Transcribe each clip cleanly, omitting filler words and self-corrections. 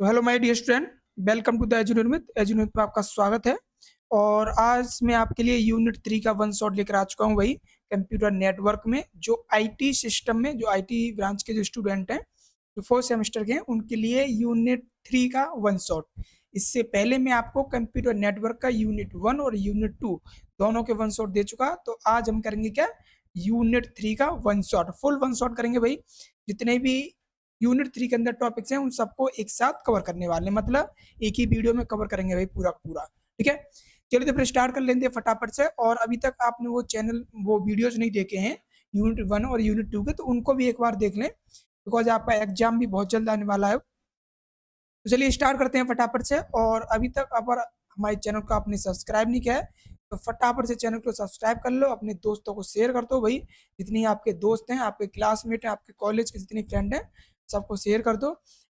तो hello my dear student, welcome to the एजुनिट में आपका स्वागत है। और आज मैं आपके लिए यूनिट 3 का वन शॉट लेकर आ चुका हूँ भाई। कंप्यूटर नेटवर्क में जो आईटी सिस्टम में जो आईटी ब्रांच के जो स्टूडेंट हैं, जो फोर्थ सेमेस्टर के हैं, उनके लिए यूनिट 3 का वन शॉट। इससे पहले मैं आपको कंप्यूटर नेटवर्क का यूनिट 1 और यूनिट 2 दोनों के वन शॉट दे चुका। तो आज हम करेंगे क्या, यूनिट 3 का one shot, full one shot करेंगे भाई। जितने भी यूनिट 3 के अंदर टॉपिक्स हैं उन सबको एक साथ कवर करने वाले, मतलब एक ही वीडियो में कवर करेंगे भाई पूरा पूरा। ठीक है, चलिए तो फिर स्टार्ट कर लेते हैं फटाफट से। और अभी तक आपने वो वीडियोज नहीं देखे हैं यूनिट 1 और यूनिट 2 के, तो उनको भी एक बार देख लें, बिकॉज आपका एग्जाम भी बहुत जल्द आने वाला है। तो चलिए स्टार्ट करते हैं फटाफट से। और अभी तक अगर हमारे चैनल को आपने सब्सक्राइब नहीं किया है तो फटाफट से चैनल को सब्सक्राइब कर लो, अपने दोस्तों को शेयर कर दो भाई। जितनी आपके दोस्त हैं, आपके क्लासमेट हैं, आपके कॉलेज के जितने फ्रेंड हैं, सबको शेयर कर दो।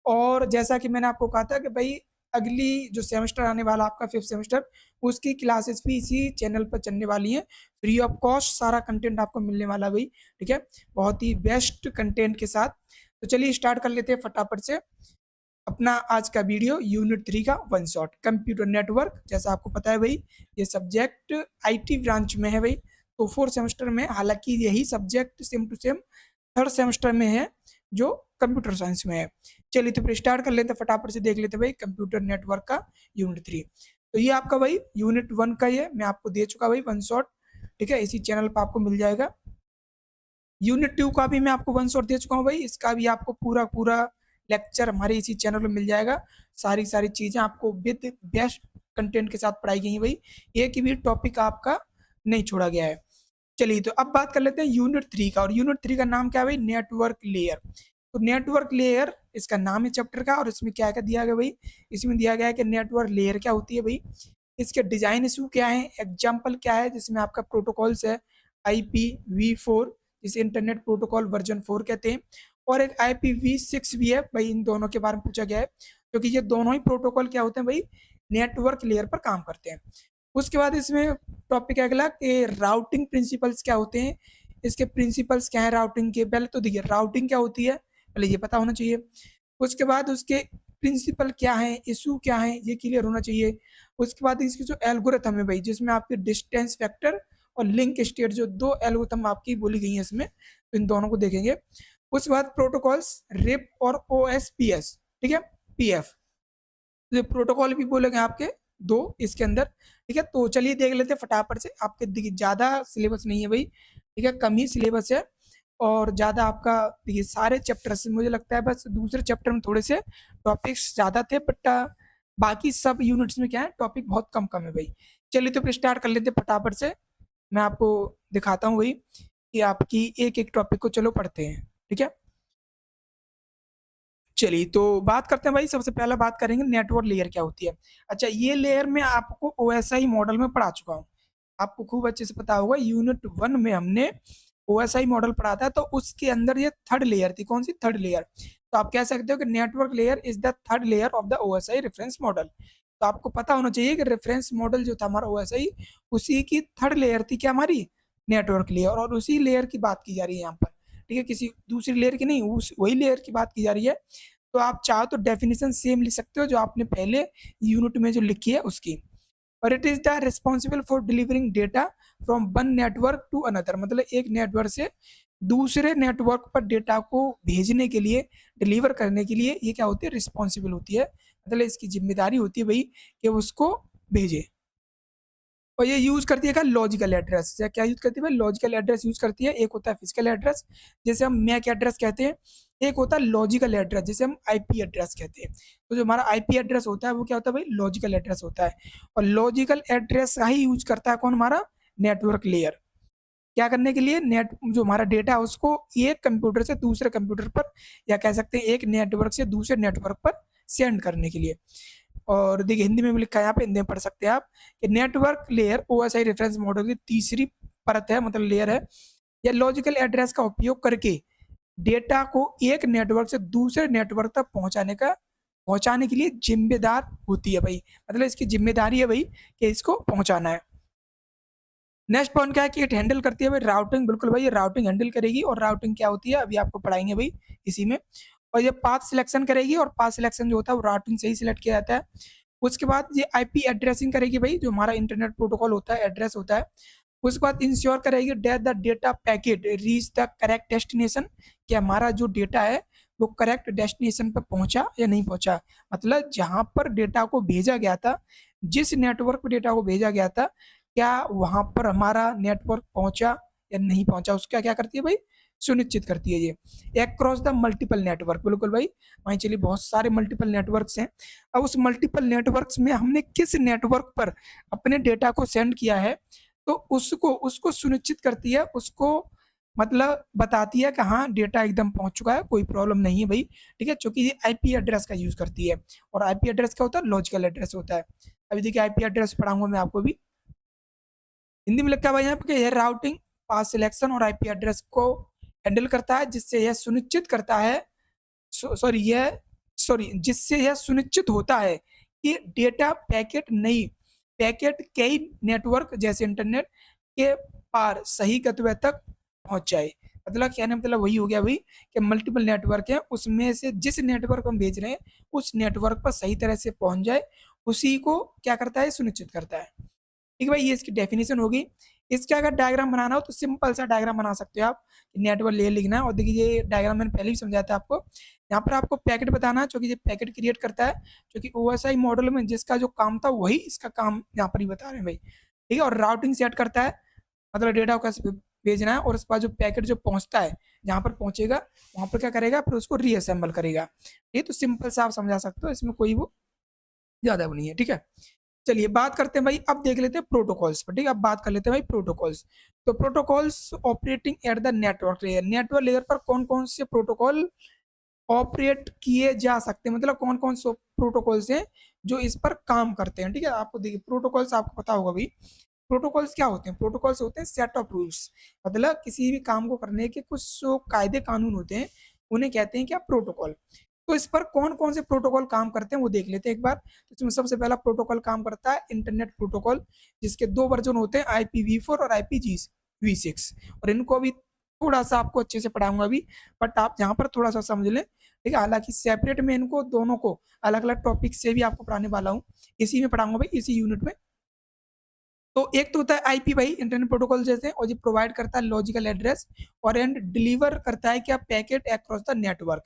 और जैसा कि मैंने आपको कहा था कि भाई अगली जो सेमेस्टर आने वाला आपका 5th सेमेस्टर, उसकी क्लासेस भी इसी चैनल पर चलने वाली हैं। फ्री ऑफ कॉस्ट सारा कंटेंट आपको मिलने वाला भाई। ठीक है, बहुत ही बेस्ट कंटेंट के साथ। तो चलिए स्टार्ट कर लेते हैं फटाफट से अपना आज का वीडियो यूनिट 3 का वन शॉट कंप्यूटर नेटवर्क। जैसा आपको पता है भाई, ये सब्जेक्ट आईटी ब्रांच में है भाई। तो फोर्थ सेमेस्टर में, हालांकि यही subject same to same third semester में है जो कंप्यूटर साइंस में है। चलिए तो फिर स्टार्ट कर लेते हैं फटाफट से, देख लेते हैं भाई कंप्यूटर नेटवर्क का यूनिट 3। तो ये आपका भाई यूनिट 1 का ये मैं आपको दे चुका भाई वन शॉट। ठीक है, इसी चैनल पर आपको मिल जाएगा। यूनिट 2 का भी मैं आपको वन शॉट दे चुका हूँ भाई। इसका भी आपको पूरा पूरा लेक्चर हमारे इसी चैनल में मिल जाएगा। सारी सारी चीज़ें आपको विद बेस्ट कंटेंट के साथ पढ़ाई गई हैं भाई। एक भी टॉपिक आपका नहीं छोड़ा गया है। चलिए तो अब बात कर लेते हैं यूनिट 3 का। और यूनिट 3 का नाम क्या है भाई, नेटवर्क लेयर। तो नेटवर्क लेयर इसका नाम है चैप्टर का। और इसमें क्या क्या दिया गया भाई, इसमें दिया गया है कि नेटवर्क लेयर क्या होती है भाई, इसके डिजाइन इशू क्या है, एग्जाम्पल क्या है, जिसमें आपका प्रोटोकॉल्स है IPv4, जिसे इंटरनेट प्रोटोकॉल वर्जन 4 कहते हैं। और एक IPv6 भी है भाई। इन दोनों के बारे में पूछा गया है, क्योंकि ये दोनों ही प्रोटोकॉल क्या होते हैं भाई, नेटवर्क लेयर पर काम करते हैं। उसके बाद इसमें टॉपिक अगला कि राउटिंग प्रिंसिपल्स क्या होते हैं, इसके प्रिंसिपल्स क्या है राउटिंग के। पहले तो देखिए राउटिंग क्या होती है, पहले ये पता होना चाहिए। उसके बाद उसके प्रिंसिपल क्या है, इशू क्या है, ये क्लियर होना चाहिए। उसके बाद इसकी जो एल्गोरिथम है भाई, जिसमें आपके डिस्टेंस फैक्टर और लिंक स्टेट, जो दो एल्गोरिथम आपकी बोली गई है इसमें, तो इन दोनों को देखेंगे। उसके बाद प्रोटोकॉल्स रिप और OSPF। ठीक है, PF प्रोटोकॉल भी बोलेंगे आपके दो इसके अंदर। ठीक है, तो चलिए देख लेते हैं फटाफट से। आपके देखिए ज़्यादा सिलेबस नहीं है भाई। ठीक है, कम ही सिलेबस है। और ज़्यादा आपका देखिए सारे चैप्टर से मुझे लगता है बस दूसरे चैप्टर में थोड़े से टॉपिक्स ज़्यादा थे, बट बाकी सब यूनिट्स में क्या है, टॉपिक बहुत कम कम है भाई। चलिए तो फिर स्टार्ट कर लेते हैं फटाफट से। मैं आपको दिखाता हूँ भाई कि आपकी एक एक टॉपिक को चलो पढ़ते हैं। ठीक है, चलिए तो बात करते हैं भाई। सबसे पहला बात करेंगे नेटवर्क लेयर क्या होती है। अच्छा, ये लेयर मैं आपको OSI मॉडल में पढ़ा चुका हूँ। आपको खूब अच्छे से पता होगा, यूनिट 1 में हमने OSI मॉडल पढ़ा था। तो उसके अंदर ये थर्ड लेयर थी। कौन सी थर्ड लेयर, तो आप कह सकते हो कि network layer is the third layer of the OSI reference model. तो आपको पता होना चाहिए कि रेफरेंस मॉडल जो था हमारा OSI, उसी की थर्ड लेयर थी क्या हमारी, नेटवर्क लेयर। और उसी लेयर की बात की जा रही है यहाँ पर। ठीक है, किसी दूसरी लेयर की नहीं, उस वही लेयर की बात की जा रही है। तो आप चाहो तो डेफिनेशन सेम लिख सकते हो जो आपने पहले यूनिट में जो लिखी है उसकी। और it is the responsible for delivering data from one network to another, मतलब एक नेटवर्क से दूसरे नेटवर्क पर डेटा को भेजने के लिए, डिलीवर करने के लिए ये क्या होती है, रिस्पॉन्सिबल होती है। मतलब इसकी जिम्मेदारी होती है भाई कि उसको भेजे। और ये यूज करती है क्या, लॉजिकल एड्रेस। क्या यूज करती है भाई, लॉजिकल एड्रेस यूज करती है। एक होता है फिजिकल एड्रेस, जैसे हम मैक एड्रेस कहते हैं। एक होता है लॉजिकल एड्रेस, जिसे हम IP एड्रेस कहते हैं। तो जो हमारा IP एड्रेस होता है वो क्या होता है भाई, लॉजिकल एड्रेस होता है। और लॉजिकल एड्रेस का ही यूज करता है कौन, हमारा नेटवर्क लेयर। क्या करने के लिए, नेट जो हमारा डेटा है उसको एक कंप्यूटर से दूसरे कंप्यूटर पर, या कह सकते हैं एक नेटवर्क से दूसरे नेटवर्क पर सेंड करने के लिए। और देखिए हिंदी में भी लिखा है यहाँ पे, हिंदी में पढ़ सकते हैं आप कि network layer OSI reference model की तीसरी परत है, मतलब लेयर है। या लॉजिकल एड्रेस का उपयोग करके डेटा को एक नेटवर्क से दूसरे नेटवर्क तक पहुंचाने के लिए जिम्मेदार होती है भाई। मतलब इसकी जिम्मेदारी है भाई कि इसको पहुंचाना है। नेक्स्ट पॉइंट क्या है कि इट हैंडल करती है भाई राउटिंग। बिल्कुल भाई, ये राउटिंग हैंडल करेगी। और राउटिंग क्या होती है अभी आपको पढ़ाएंगे भाई इसी में। और ये पाथ सिलेक्शन करेगी, और पाथ सिलेक्शन जो होता है वो राउटिंग से ही सिलेक्ट किया जाता है। उसके बाद ये आईपी एड्रेसिंग करेगी भाई, जो हमारा इंटरनेट प्रोटोकॉल होता है, एड्रेस होता है। उसके बाद इंश्योर करेगी that the data packet reach the correct destination, कि हमारा जो डेटा है वो करेक्ट डेस्टिनेशन पर पहुंचा या नहीं पहुंचा। मतलब जहां पर डेटा को भेजा गया था, जिस नेटवर्क पर डेटा को भेजा गया था, क्या वहां पर हमारा नेटवर्क पहुंचा या नहीं पहुंचा, उसका क्या करती है भाई, सुनिश्चित करती है ये। अक्रॉस द मल्टीपल नेटवर्क, बिल्कुल भाई, वहीं चलिए बहुत सारे मल्टीपल नेटवर्क्स हैं। अब उस मल्टीपल नेटवर्क्स में हमने किस नेटवर्क पर अपने डेटा को सेंड किया है, तो उसको उसको सुनिश्चित करती है, उसको मतलब बताती है कि हाँ डेटा एकदम पहुंच चुका है, कोई प्रॉब्लम नहीं है भाई। ठीक है, क्योंकि ये आईपी एड्रेस का यूज करती है। और आईपी एड्रेस क्या होता है, लॉजिकल एड्रेस होता है। अभी देखिए आईपी एड्रेस पढ़ाऊंगा मैं आपको भी। हिंदी में लिखा हुआ है यहाँ पे कि यह राउटिंग, पाथ सिलेक्शन और आईपी एड्रेस को हैंडल करता है, जिससे यह सुनिश्चित करता है, सॉरी जिससे यह सुनिश्चित होता है कि डेटा पैकेट नहीं, पैकेट कई नेटवर्क जैसे इंटरनेट के पार सही गंतव्य तक पहुंच जाए। मतलब कहने मतलब वही हो गया भाई, कि मल्टीपल नेटवर्क है, उसमें से जिस नेटवर्क हम भेज रहे हैं उस नेटवर्क पर सही तरह से पहुंच जाए, उसी को क्या करता है, सुनिश्चित करता है। ठीक है भाई, ये इसकी डेफिनेशन होगी। इसका अगर डायग्राम बनाना हो तो सिंपल सा डायग्राम बना सकते हो आप। नेटवर्क लेयर लिखना है, और देखिए ये डायग्राम मैंने पहले भी समझाया था आपको। यहाँ पर आपको पैकेट बताना है, क्योंकि ये पैकेट क्रिएट करता है, क्योंकि ओएसआई मॉडल में जिसका जो काम था वही इसका काम यहाँ पर ही बता रहे हैं भाई। ठीक है, और राउटिंग सेट करता है, मतलब डेटा को कैसे भेजना है, और उसके बाद जो पैकेट जो पहुंचता है, जहाँ पर पहुंचेगा वहां पर क्या करेगा, फिर उसको रीअसेंबल करेगा। ये तो सिंपल से आप समझा सकते हो, इसमें कोई वो ज्यादा वो नहीं है। ठीक है, चलिए बात करते हैं भाई, अब देख लेते हैं प्रोटोकॉल्स पर। ठीक है, अब बात कर लेते हैं भाई प्रोटोकॉल्स। तो protocols operating at the network layer, network layer पर कौन कौन से प्रोटोकॉल ऑपरेट किए जा सकते हैं, मतलब कौन कौन से प्रोटोकॉल्स हैं जो इस पर काम करते हैं। ठीक है, आपको देखिए प्रोटोकॉल्स आपको पता होगा भाई, प्रोटोकॉल्स क्या होते हैं, प्रोटोकॉल्स होते हैं सेट ऑफ रूल्स, मतलब किसी भी काम को करने के कुछ जो कायदे कानून होते हैं उन्हें कहते हैं क्या, प्रोटोकॉल। तो इस पर कौन कौन से प्रोटोकॉल काम करते हैं वो देख लेते हैं एक बार। तो इसमें सबसे पहला प्रोटोकॉल काम करता है इंटरनेट प्रोटोकॉल, जिसके दो वर्जन होते हैं, IPv4 और IPv6। और इनको अभी थोड़ा सा आपको अच्छे से पढ़ाऊंगा अभी, बट आप यहाँ पर थोड़ा सा समझ लें। ठीक है, हालांकि सेपरेट में इनको दोनों को अलग अलग टॉपिक से भी आपको पढ़ाने वाला हूँ, इसी में पढ़ाऊंगा भाई, इसी यूनिट में। तो एक तो होता है आईपी भाई, इंटरनेट प्रोटोकॉल जैसे, और ये प्रोवाइड करता है लॉजिकल एड्रेस, और एंड डिलीवर करता है क्या, पैकेट अक्रॉस द नेटवर्क।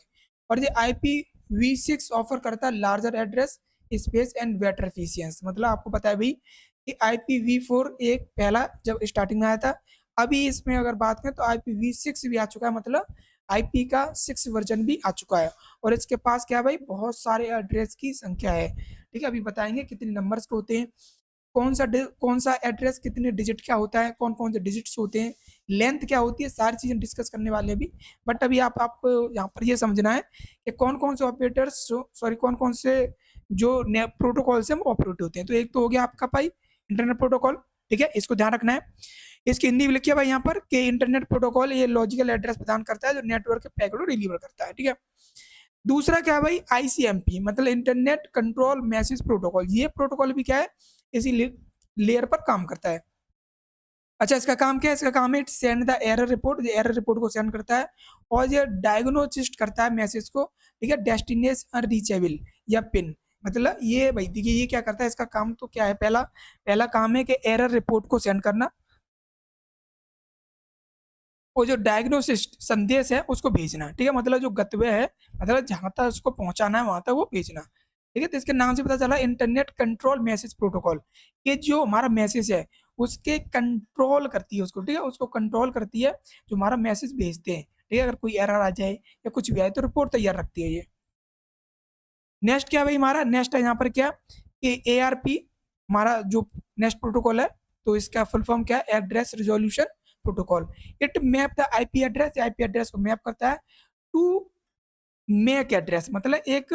और ये IPv6 ऑफर करता है larger address space and better efficiency. मतलब आपको पता है भाई कि IPv4 एक पहला जब स्टार्टिंग में आया था, अभी इसमें अगर बात करें तो IPv6 भी आ चुका है, मतलब आईपी का 6 वर्जन भी आ चुका है। और इसके पास क्या है भाई, बहुत सारे एड्रेस की संख्या है। ठीक है, अभी बताएंगे कितने नंबर्स के होते हैं, कौन सा एड्रेस कितने डिजिट क्या होता है, कौन कौन से डिजिट्स होते हैं, लेंथ क्या होती है, सारी चीजें डिस्कस करने वाले हैं अभी। बट अभी आपको यहाँ पर ये समझना है कि कौन कौन से ऑपरेटर्स, सॉरी कौन कौन से जो प्रोटोकॉल से ऑपरेट होते हैं। तो एक तो हो गया आपका भाई इंटरनेट प्रोटोकॉल। ठीक है, इसको ध्यान रखना है। इसकी हिंदी में लिखिए भाई यहाँ पर कि इंटरनेट प्रोटोकॉल ये लॉजिकल एड्रेस प्रदान करता है जो नेटवर्क के पैकेट को डिलीवर करता है। ठीक है, दूसरा क्या है भाई, ICMP, मतलब इंटरनेट कंट्रोल मैसेज प्रोटोकॉल। ये प्रोटोकॉल भी क्या है, इसी लेयर पर काम करता है। अच्छा, इसका काम क्या है, इसका काम है सेंड द एरर रिपोर्ट, ये एरर रिपोर्ट को सेंड करता है, और ये डायग्नोसिस्ट करता है मैसेज को। ठीक है, डेस्टिनेशन रीचेबल या पिन, मतलब ये भाई देखिए ये क्या करता है, इसका काम तो क्या है, पहला पहला काम है कि एरर रिपोर्ट को सेंड करना, और जो डायग्नोसिस संदेश है उसको भेजना। ठीक है, मतलब जो गंतव्य है, मतलब जहां तक उसको पहुंचाना है वहां तक वो भेजना। ठीक है, तो इसके नाम से पता चला इंटरनेट कंट्रोल मैसेज प्रोटोकॉल, कि जो हमारा मैसेज है उसके कंट्रोल करती है उसको। ठीक है, उसको कंट्रोल करती है जो हमारा मैसेज भेजते हैं। ठीक है, अगर कोई एरर आ जाए या कुछ भी आए तो रिपोर्ट तैयार रखती है ये। नेक्स्ट क्या है भाई, हमारा नेक्स्ट है यहाँ पर क्या, कि ARP हमारा जो नेक्स्ट प्रोटोकॉल है, तो इसका फुल फॉर्म क्या है, address resolution protocol. It map the IP address, IP address को मैप करता है टू मैक एड्रेस, मतलब एक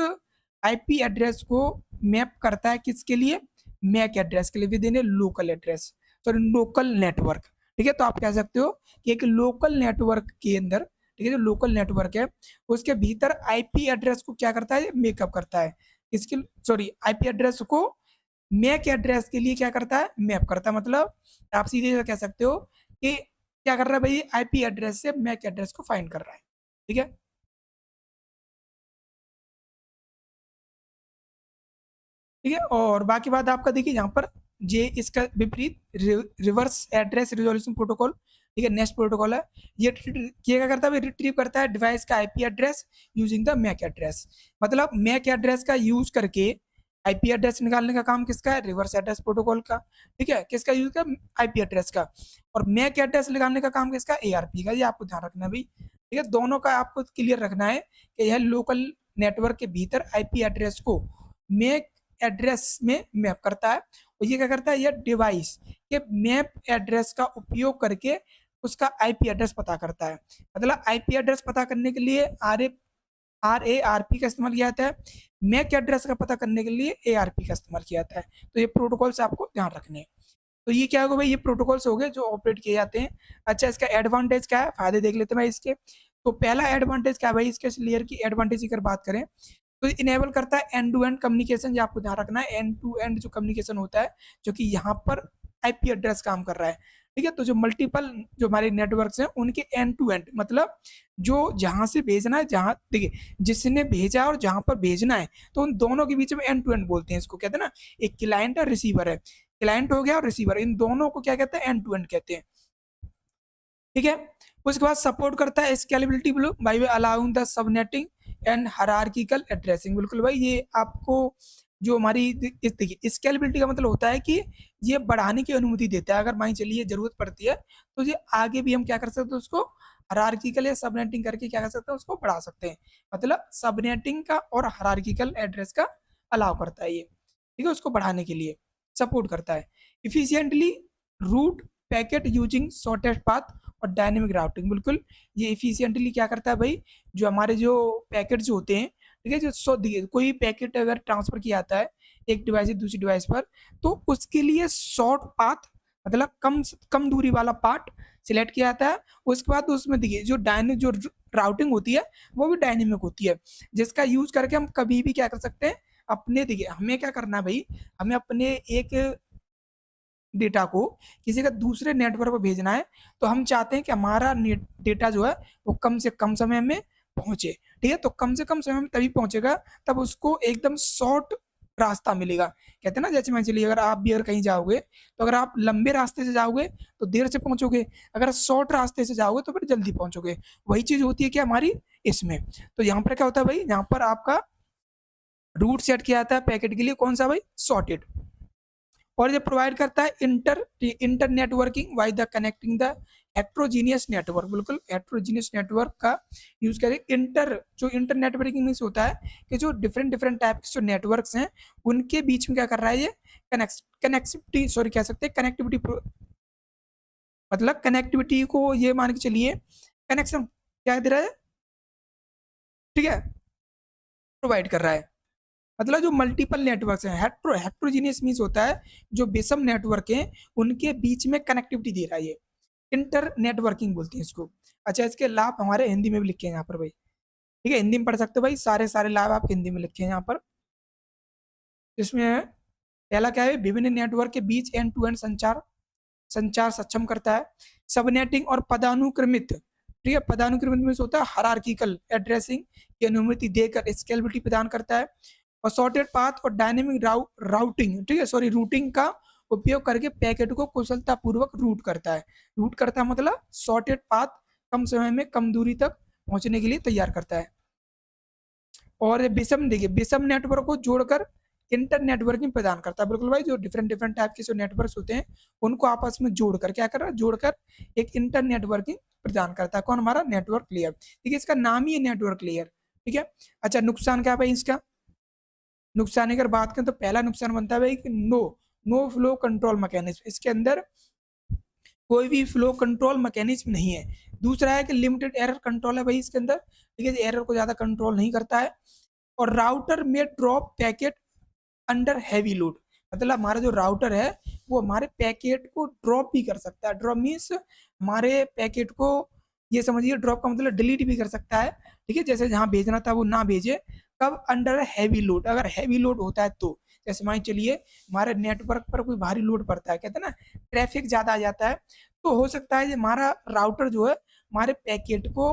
आईपी एड्रेस को मैप करता है किसके लिए, मैक एड्रेस के लिए, with in A local address, sorry local network. ठीक है, तो आप कह सकते हो कि एक लोकल नेटवर्क के अंदर, ठीक है, जो लोकल नेटवर्क है उसके भीतर आईपी एड्रेस को क्या करता है, मेकअप करता है, इसके सॉरी आईपी एड्रेस को मैक एड्रेस के लिए क्या करता है, मैप करता है। मतलब आप सीधे कह सकते हो कि क्या कर रहा है भाई, आईपी एड्रेस से मैक एड्रेस को फाइंड कर रहा है। ठीक है, ठीक है। और बाकी बात आपका देखिए यहाँ पर ये इसका विपरीत रिवर्स एड्रेस रिजोल्यूशन प्रोटोकॉल, ठीक है, नेक्स्ट प्रोटोकॉल है। ये क्या करता है, रिट्रीव करता है डिवाइस का IP address using the MAC address. मतलब मैक एड्रेस का यूज करके आईपी एड्रेस निकालने का काम किसका है, रिवर्स एड्रेस प्रोटोकॉल का। ठीक है, किसका यूज का, आईपी एड्रेस का। और मैक एड्रेस निकालने का काम किसका, एआरपी का। ये आपको ध्यान रखना है भाई। ठीक है, दोनों का आपको क्लियर रखना है कि यह लोकल नेटवर्क के भीतर आईपी एड्रेस को मैक एड्रेस में मैप करता है। और ये क्या करता है, यह डिवाइस के मैप एड्रेस का उपयोग करके उसका आईपी एड्रेस पता करता है। मतलब आईपी एड्रेस पता करने के लिए आरपी का इस्तेमाल किया जाता है, मैक एड्रेस का पता करने के लिए एआरपी का इस्तेमाल किया जाता है। तो ये प्रोटोकॉल्स आपको ध्यान रखने हैं। तो ये क्या होगा भाई, ये प्रोटोकॉल्स हो गए जो ऑपरेट किए जाते हैं। अच्छा, इसका एडवांटेज क्या है, फायदे देख लेते हैं भाई इसके। तो पहला एडवांटेज क्या है भाई, इसके लेयर की एडवांटेज की अगर बात करें तो इनेबल करता है एंड टू एंड कम्युनिकेशन। ये आपको ध्यान रखना है, एंड टू एंड जो कम्युनिकेशन होता है, जो कि यहाँ पर आईपी एड्रेस काम कर रहा है। ठीक है, तो जो मल्टीपल जो हमारे नेटवर्क्स हैं उनके एंड टू एंड, मतलब जो जहां से भेजना है, जहां देखिए जिसने भेजा और जहां पर भेजना है, तो उन दोनों के बीच में एंड टू एंड बोलते हैं। इसको कहते हैं ना, एक क्लाइंट और रिसीवर है, क्लाइंट हो गया और रिसीवर, इन दोनों को क्या कहते हैं, एंड टू एंड कहते हैं। ठीक है, उसके बाद सपोर्ट करता है scalability blue by way allowing the subnetting and hierarchical addressing. बिल्कुल भाई, ये आपको जो हमारी देखिए स्केलेबिलिटी का मतलब होता है कि ये बढ़ाने की अनुमति देता है। अगर मान चलिए जरूरत पड़ती है तो ये आगे भी हम क्या कर सकते हैं, उसको हायरार्किकल या सबनेटिंग करके क्या कर सकते हैं, उसको बढ़ा सकते हैं। मतलब सबनेटिंग का और हायरार्किकल एड्रेस का अलाउ करता है ये। ठीक है, उसको बढ़ाने के लिए सपोर्ट करता है। Efficiently route packet using shortest path और डायनेमिक राउटिंग। बिल्कुल, ये इफिशियंटली क्या करता है भाई, जो हमारे जो पैकेट जो होते हैं, ठीक है, जो कोई पैकेट अगर ट्रांसफर किया जाता है एक डिवाइस से दूसरी डिवाइस पर, तो उसके लिए शॉर्ट पाथ, मतलब कम कम दूरी वाला पार्ट सिलेक्ट किया जाता है। उसके बाद उसमें देखिए जो राउटिंग होती है वो भी डायनेमिक होती है, जिसका यूज करके हम कभी भी क्या कर सकते हैं, अपने देखिए हमें क्या करना है भाई, हमें अपने एक डेटा को किसी का दूसरे नेटवर्क पर भेजना है, तो हम चाहते हैं कि हमारा डेटा जो है वो कम से कम समय में पहुंचे। ठीक है, तो कम से कम समय में तभी पहुंचेगा तब उसको एकदम शॉर्ट रास्ता मिलेगा। कहते हैं ना, जैसे मान चलिए अगर आप भी अगर कहीं जाओगे, तो अगर आप लंबे रास्ते से जाओगे तो देर से पहुंचोगे, अगर शॉर्ट रास्ते से जाओगे तो फिर जल्दी पहुंचोगे। वही चीज होती है कि हमारी इसमें। तो यहाँ पर क्या होता है भाई, यहाँ पर आपका रूट सेट किया जाता है पैकेट के लिए, कौन सा भाई, सॉर्टेड। और ये प्रोवाइड करता है inter networking by the connecting the heterogeneous network. बिल्कुल, हेट्रोजीनियस नेटवर्क का यूज करें। इंटर नेटवर्किंग मीन्स होता है कि जो डिफरेंट डिफरेंट टाइप के जो नेटवर्क्स हैं उनके बीच में क्या कर रहा है, ये कनेक्टिविटी, सॉरी कह सकते हैं कनेक्टिविटी, मतलब कनेक्टिविटी को ये मान के चलिए कनेक्शन क्या दे रहा है, ठीक है, प्रोवाइड कर रहा है। मतलब जो मल्टीपल नेटवर्क्स हैं, हेट्रोजीनियस मीन्स होता है जो विषम नेटवर्क हैं उनके बीच में कनेक्टिविटी दे रहा है, ये इंटर नेटवर्किंग बोलते हैं इसको। अच्छा, इसके लाभ हमारे हिंदी में भी लिखे हैं यहाँ पर भाई। ठीक है, हिंदी में पढ़ सकते हो भाई, सारे सारे लाभ आप हिंदी में लिखे हैं यहाँ पर। इसमें पहला क्या है, विभिन्न नेटवर्क के बीच एंड टू एंड संचार संचार सक्षम करता है। सबनेटिंग और पदानुक्रमित, ठीक है, पदानुक्रमित में होता है हायरार्किकल एड्रेसिंग की अनुमति देकर स्केलेबिलिटी प्रदान करता है। और सॉर्टेड पाथ और डायनेमिक राउटिंग, ठीक है, सॉरी रूटिंग का उपयोग करके पैकेट को कुशलतापूर्वक रूट करता है। रूट करता है मतलब सॉर्टेड पाथ, कम समय में कम दूरी तक पहुंचने के लिए तैयार करता है। और विषम, देखिए विषम नेटवर्क को जोड़कर इंटर नेटवर्किंग प्रदान करता है। बिल्कुल भाई, जो डिफरेंट डिफरेंट टाइप के जो नेटवर्क्स होते हैं उनको आपस में जोड़कर क्या कर रहा है, जोड़कर एक इंटर नेटवर्किंग प्रदान करता है। कौन, हमारा नेटवर्क लेयर। ठीक है, इसका नाम ही है नेटवर्क लेयर। ठीक है, अच्छा नुकसान क्या है भाई इसका, नुकसान की अगर बात करें तो पहला नुकसान बनता है भाई कि नो फ्लो कंट्रोल मैकेनिज्म, इसके अंदर कोई भी फ्लो कंट्रोल मैकेनिज्म नहीं है। दूसरा है कि लिमिटेड एरर कंट्रोल है भाई इसके अंदर। ठीक है, एरर को ज्यादा कंट्रोल नहीं करता है। और राउटर में drop packet under heavy load, मतलब हमारा जो राउटर है वो हमारे पैकेट को ड्रॉप भी कर सकता है। ड्रॉप मीन्स हमारे पैकेट को, ये समझिए ड्रॉप का मतलब डिलीट भी कर सकता है। ठीक है, जैसे जहाँ भेजना था वो ना भेजे, कब, अंडर हैवी लोड, अगर हैवी लोड होता है तो। जैसे मान चलिए हमारे नेटवर्क पर कोई भारी लोड पड़ता है, कहते हैं ना ट्रैफिक ज्यादा आ जाता है, तो हो सकता है हमारा राउटर जो है हमारे पैकेट को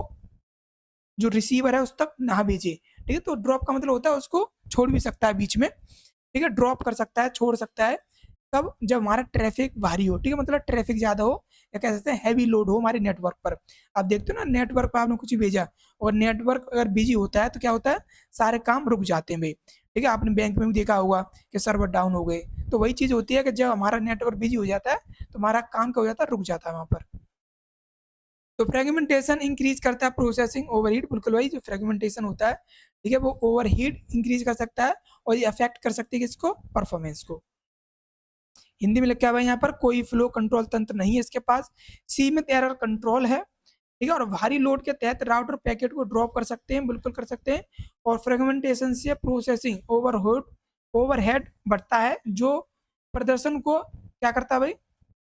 जो रिसीवर है उस तक ना भेजे। ठीक है, तो ड्रॉप का मतलब होता है उसको छोड़ भी सकता है बीच में। ठीक है, ड्रॉप कर सकता है, छोड़ सकता है। कब? जब हमारा ट्रैफिक भारी हो, ठीक है, मतलब ट्रैफिक ज़्यादा हो या कह सकते हैं हैवी लोड हो हमारे नेटवर्क पर। आप देखते हो ना, नेटवर्क पर आपने कुछ भेजा और नेटवर्क अगर बिजी होता है तो क्या होता है, सारे काम रुक जाते हैं भाई। ठीक है, आपने बैंक में भी देखा होगा कि सर्वर डाउन हो गए। तो वही चीज़ होती है कि जब हमारा नेटवर्क बिजी हो जाता है तो हमारा काम क्या हो जाता है, रुक जाता है वहाँ पर। तो फ्रेगमेंटेशन इंक्रीज करता है प्रोसेसिंग ओवरहीट, बिल्कुल वही जो फ्रेगमेंटेशन होता है, ठीक है, वो ओवरहीट इंक्रीज कर सकता है और ये अफेक्ट कर सकती है किसको, परफॉर्मेंस को। हिंदी में लिखा हुआ है यहाँ पर, कोई फ्लो कंट्रोल तंत्र नहीं है इसके पास, सीमित एरर कंट्रोल है, ठीक है, और भारी लोड के तहत राउटर पैकेट को ड्रॉप कर सकते हैं, बिल्कुल कर सकते हैं। और फ्रेगमेंटेशन से प्रोसेसिंग ओवरहेड बढ़ता है, जो प्रदर्शन को क्या करता है भाई,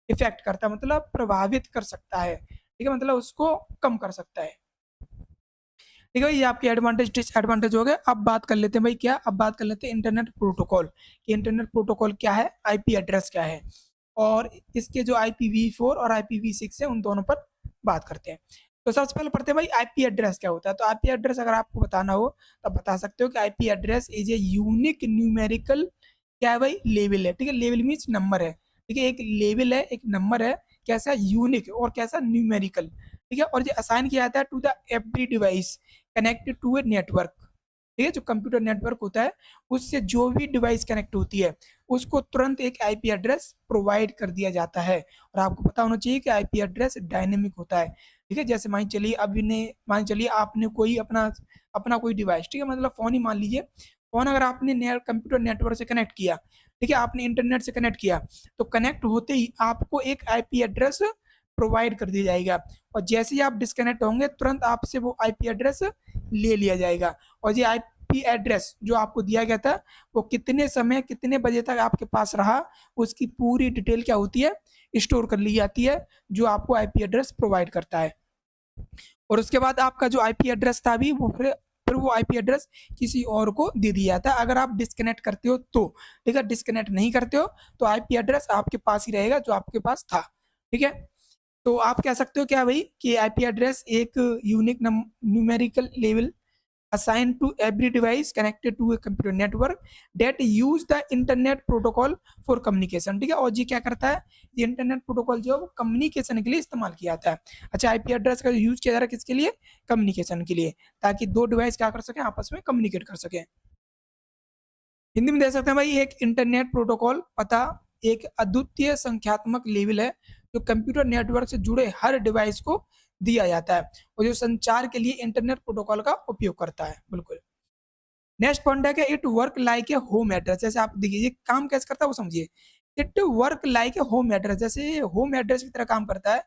इफेक्ट करता है, मतलब प्रभावित कर सकता है, ठीक है, मतलब उसको कम कर सकता है। ठीक है, ये आपके एडवांटेज डिसएडवांटेज हो गए। अब बात कर लेते हैं भाई, क्या, अब बात कर लेते हैं इंटरनेट प्रोटोकॉल कि इंटरनेट प्रोटोकॉल क्या है, आईपी एड्रेस क्या है, और इसके जो IPv4 और IPv6 है उन दोनों पर बात करते हैं। तो सबसे पहले पढ़ते हैं भाई आईपी एड्रेस क्या होता है। तो आईपी एड्रेस अगर आपको बताना हो तो बता सकते हो कि IP address is a unique numerical, क्या है भाई, लेवल है, ठीक है, लेवल मीन्स नंबर है, ठीक है, एक लेवल है, एक नंबर है, कैसा, यूनिक, और कैसा, न्यूमेरिकल, ठीक है, और ये असाइन किया जाता है to the every device connected to a network, ठीक है, जो कंप्यूटर नेटवर्क होता है उससे जो भी डिवाइस कनेक्ट होती है उसको तुरंत एक आईपी एड्रेस प्रोवाइड कर दिया जाता है। और आपको पता होना चाहिए कि आईपी एड्रेस डायनेमिक होता है, ठीक है, जैसे मान चलिए आपने कोई अपना अपना कोई डिवाइस, ठीक है, मतलब फोन ही मान लीजिए, फोन अगर आपने कंप्यूटर नेटवर्क से कनेक्ट किया, ठीक है, आपने इंटरनेट से कनेक्ट किया, तो कनेक्ट होते ही आपको एक आईपी एड्रेस प्रोवाइड कर दिया जाएगा, और जैसे ही आप डिस्कनेक्ट होंगे तुरंत आपसे वो आईपी एड्रेस ले लिया जाएगा। और ये आईपी एड्रेस जो आपको दिया गया था वो कितने समय, कितने बजे तक आपके पास रहा, उसकी पूरी डिटेल क्या होती है, स्टोर कर ली जाती है, जो आपको आईपी एड्रेस प्रोवाइड करता है। और उसके बाद आपका जो आईपी एड्रेस था अभी वो फिर वो आईपी एड्रेस किसी और को दे दिया जाता है अगर आप डिस्कनेक्ट करते हो तो, ठीक है, डिस्कनेक्ट नहीं करते हो तो आईपी एड्रेस आपके पास ही रहेगा जो आपके पास था, ठीक है। तो आप कह सकते हो क्या भाई कि आईपी एड्रेस एक unique numerical level assigned to every device connected to a computer network that use the internet protocol for communication, ठीक है, और ये क्या करता है, ये इंटरनेट प्रोटोकॉल जो है वो कम्युनिकेशन के लिए इस्तेमाल किया जाता है। अच्छा, आईपी एड्रेस का यूज किया जा रहा है किसके लिए, कम्युनिकेशन के लिए, ताकि दो डिवाइस क्या कर सकें, आपस में कम्युनिकेट कर सकें। हिंदी में दे सकते हैं भाई, एक इंटरनेट प्रोटोकॉल पता एक अद्वितीय संख्यात्मक लेवल है जो कंप्यूटर नेटवर्क से जुड़े हर डिवाइस को दिया जाता है और जो संचार के लिए इंटरनेट प्रोटोकॉल का उपयोग करता है, बिल्कुल। नेक्स्ट पॉइंट है कि it work like a home address, जैसे आप देखिए ये काम कैसे करता है वो समझिए। It work like a home address, जैसे होम एड्रेस की तरह काम करता है,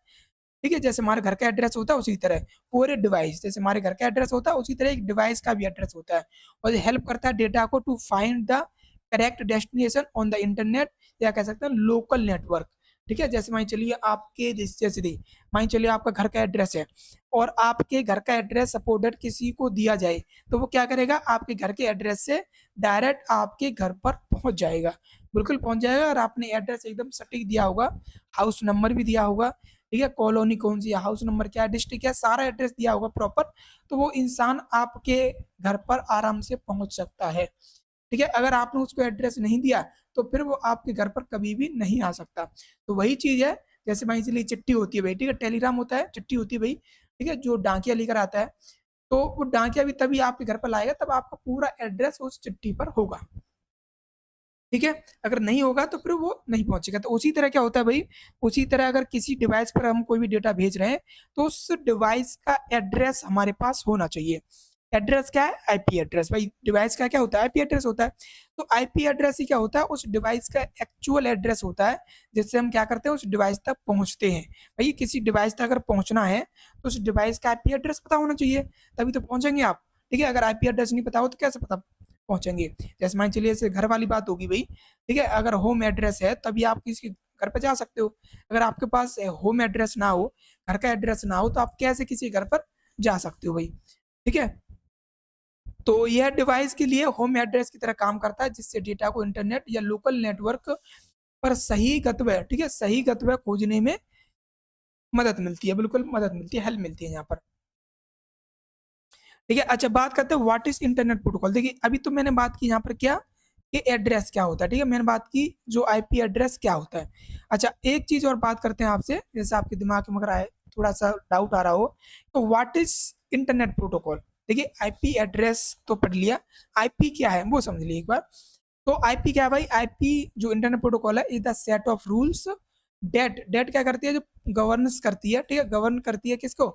ठीक है, जैसे हमारे घर का एड्रेस होता है उसी तरह पूरे डिवाइस, जैसे हमारे घर का एड्रेस होता है उसी तरह एक डिवाइस का भी एड्रेस होता है, और ये हेल्प करता है डेटा को to find the correct destination on the internet, या कह सकते हैं लोकल नेटवर्क, ठीक है। जैसे मान चलिए आपके जैसे मान चलिए आपका घर का एड्रेस है और आपके घर का एड्रेस सपोर्टेड किसी को दिया जाए तो वो क्या करेगा, आपके घर के एड्रेस से डायरेक्ट आपके घर पर पहुंच जाएगा, बिल्कुल पहुंच जाएगा। और आपने एड्रेस एकदम सटीक दिया होगा, हाउस नंबर भी दिया होगा, ठीक है, कॉलोनी कौन सी है, हाउस नंबर क्या है, डिस्ट्रिक्ट क्या है, सारा एड्रेस दिया होगा प्रॉपर, तो वो इंसान आपके घर पर आराम से पहुंच सकता है, ठीक है। अगर आपने उसको एड्रेस नहीं दिया तो फिर वो आपके घर पर कभी भी नहीं आ सकता। तो वही चीज़ है, जैसे मान लीजिए चिट्ठी होती है भाई, ठीक है, टेलीग्राम होता है, चिट्ठी होती है भाई, ठीक है, जो डाकिया लेकर आता है, तो वो डाकिया भी तभी आपके घर पर लाएगा तब आपका पूरा एड्रेस उस चिट्ठी पर होगा, ठीक है। अगर नहीं होगा तो फिर वो नहीं पहुंचेगा। तो उसी तरह क्या होता है भाई, उसी तरह अगर किसी डिवाइस पर हम कोई भी डेटा भेज रहे हैं तो उस डिवाइस का एड्रेस हमारे पास होना चाहिए। एड्रेस क्या है, आईपी एड्रेस, भाई डिवाइस का क्या होता है, आईपी एड्रेस होता है। तो आईपी एड्रेस ही क्या होता है, उस डिवाइस का एक्चुअल एड्रेस होता है जिससे हम क्या करते हैं, उस डिवाइस तक पहुंचते हैं। भाई किसी डिवाइस तक अगर पहुंचना है तो उस डिवाइस का आईपी एड्रेस पता होना चाहिए, तभी तो पहुंचेंगे आप, ठीक है। अगर आईपी एड्रेस नहीं पता हो तो कैसे पता पहुंचेंगे। जैसे मान चलिए जैसे घर वाली बात होगी भाई, ठीक है, अगर होम एड्रेस है तभी आप किसी घर पर जा सकते हो। अगर आपके पास होम एड्रेस ना हो, घर का एड्रेस ना हो, तो आप कैसे किसी घर पर जा सकते हो भाई, ठीक है। तो यह डिवाइस के लिए होम एड्रेस की तरह काम करता है जिससे डेटा को इंटरनेट या लोकल नेटवर्क पर सही गंतव्य, ठीक है, सही गंतव्य खोजने में मदद मिलती है, बिल्कुल मदद मिलती है, हेल्प मिलती है यहाँ पर, ठीक है। अच्छा, बात करते हैं व्हाट इज इंटरनेट प्रोटोकॉल। देखिए अभी तो मैंने बात की यहाँ पर क्या, कि एड्रेस क्या होता है, ठीक है। मैंने बात की जो आईपी एड्रेस क्या होता है। अच्छा, एक चीज और बात करते हैं आपसे, जैसे आपके दिमाग में अगर आए थोड़ा सा डाउट आ रहा हो, तो व्हाट इज इंटरनेट प्रोटोकॉल। देखिए, आईपी एड्रेस तो पढ़ लिया, आईपी क्या है वो समझ लिया एक बार। तो आईपी क्या है भाई, आईपी जो इंटरनेट प्रोटोकॉल है is the set of rules that that क्या करती है, जो गवर्नेंस करती है, ठीक है, गवर्न करती है किसको,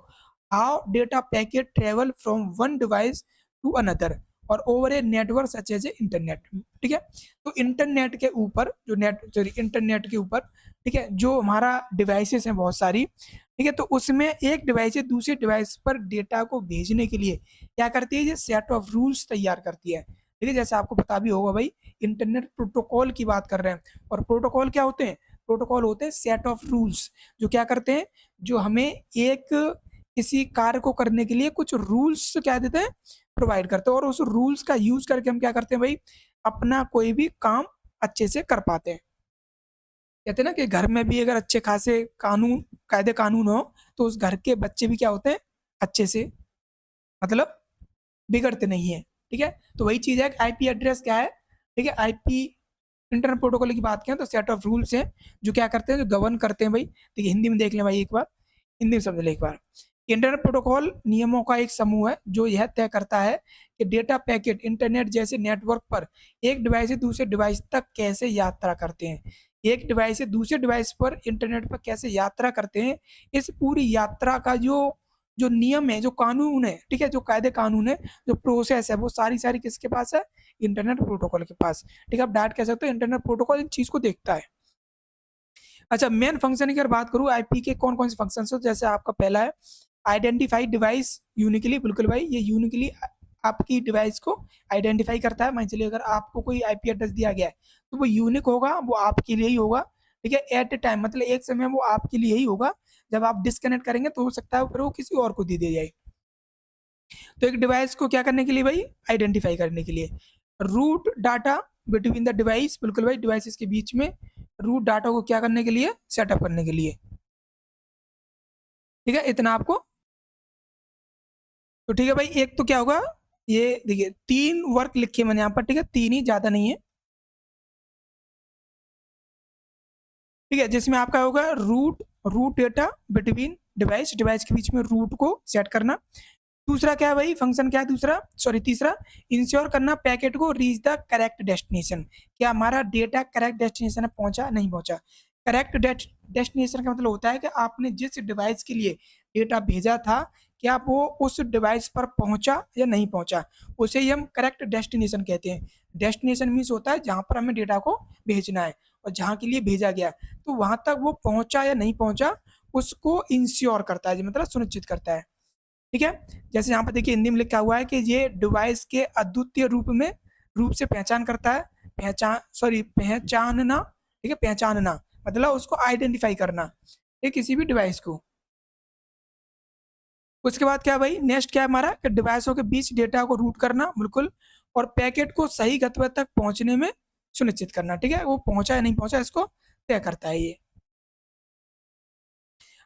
how data packet travel from one device to another और over a network such as a internet, ठीक है। तो इंटरनेट के ऊपर जो नेट सॉरी इंटरनेट के ऊपर, ठीक है, जो हमारा डिवाइसेस हैं बहुत सारी, ठीक है, तो उसमें एक डिवाइस से दूसरे डिवाइस पर डेटा को भेजने के लिए क्या करती है, ये सेट ऑफ रूल्स तैयार करती है, ठीक है। जैसे आपको पता भी होगा भाई, इंटरनेट प्रोटोकॉल की बात कर रहे हैं, और प्रोटोकॉल क्या होते हैं, प्रोटोकॉल होते हैं सेट ऑफ रूल्स, जो क्या करते हैं, जो हमें एक किसी कार्य को करने के लिए कुछ रूल्स क्या देते हैं, प्रोवाइड करते हैं, और उस रूल्स का यूज करके हम क्या करते हैं भाई, अपना कोई भी काम अच्छे से कर पाते हैं। कहते हैं ना कि घर में भी अगर अच्छे खासे कानून कायदे कानून हो, तो उस घर के बच्चे भी क्या होते हैं, अच्छे से, मतलब बिगड़ते नहीं है, ठीक है। तो वही चीज है कि आईपी एड्रेस क्या है, ठीक है, आईपी इंटरनेट प्रोटोकॉल की बात करें तो सेट ऑफ रूल्स हैं जो क्या करते हैं, जो गवर्न करते हैं भाई। देखिए, हिंदी में देख लें भाई एक बार, हिंदी में समझ लें एक बार। इंटरनेट प्रोटोकॉल नियमों का एक समूह है जो यह तय करता है कि डेटा पैकेट इंटरनेट जैसे नेटवर्क पर एक डिवाइस से दूसरे डिवाइस तक कैसे यात्रा करते हैं, एक डिवाइस से दूसरे डिवाइस पर इंटरनेट पर कैसे यात्रा करते हैं। इस पूरी यात्रा का जो जो नियम है, जो कानून है, ठीक है, जो कायदे कानून है, जो प्रोसेस है, वो सारी सारी किसके पास है, इंटरनेट प्रोटोकॉल के पास, ठीक है। आप डायरेक्ट कह सकते हो इंटरनेट प्रोटोकॉल इन चीज को देखता है। अच्छा, मेन फंक्शन की अगर बात करूँ, आईपी के कौन कौन से फंक्शन हो, जैसे आपका पहला है आइडेंटिफाई डिवाइस यूनिकली, बिल्कुल भाई, ये यूनिकली आपकी डिवाइस को आइडेंटिफाई करता है। मान चलिए अगर आपको कोई आईपी एड्रेस दिया गया है, तो वो यूनिक होगा, वो आपके लिए ही होगा, ठीक है। एट ए टाइम मतलब एक समय वो आपके लिए ही होगा, जब आप डिस्कनेक्ट करेंगे तो हो सकता है फिर वो किसी और को दे दिया जाए। तो एक डिवाइस को क्या करने के लिए भाई, आइडेंटिफाई करने के लिए। Route data between the device, बिल्कुल भाई, डिवाइसेस के बीच में रूट डाटा को क्या करने के लिए, सेटअप करने के लिए, ठीक है, इतना आपको। तो ठीक है भाई, एक तो क्या होगा, ये देखिए तीन वर्क लिखे मैंने यहाँ पर, ठीक है, तीन ही, ज्यादा नहीं है, ठीक है, जिसमें आपका होगा route route data between device, device के बीच में रूट को सेट करना। दूसरा क्या है भाई, फंक्शन क्या है दूसरा, सॉरी तीसरा, इंश्योर करना पैकेट को रीच द करेक्ट डेस्टिनेशन, क्या हमारा डेटा करेक्ट डेस्टिनेशन में पहुंचा नहीं पहुंचा। करेक्ट डेस्टिनेशन का मतलब होता है कि आपने जिस डिवाइस के लिए डेटा भेजा था, क्या वो उस डिवाइस पर पहुंचा या नहीं पहुंचा, उसे ही हम करेक्ट डेस्टिनेशन कहते हैं। डेस्टिनेशन मीन्स होता है जहां पर हमें डेटा को भेजना है और जहां के लिए भेजा गया, तो वहां तक वो पहुंचा या नहीं पहुंचा, उसको इंश्योर करता है, मतलब सुनिश्चित करता है, ठीक है। जैसे यहाँ पर देखिए हिंदी में लिखा हुआ है कि ये डिवाइस के अद्वितीय रूप से पहचान करता है, पहचानना, ठीक है, पहचानना मतलब उसको आइडेंटिफाई करना, ये किसी भी डिवाइस को। उसके बाद क्या भाई, नेक्स्ट क्या है हमारा, कि डिवाइसों के बीच डेटा को रूट करना, बिल्कुल, और पैकेट को सही गंतव्य तक पहुंचने में सुनिश्चित करना, ठीक है, वो पहुंचा या नहीं पहुंचा इसको तय करता है ये।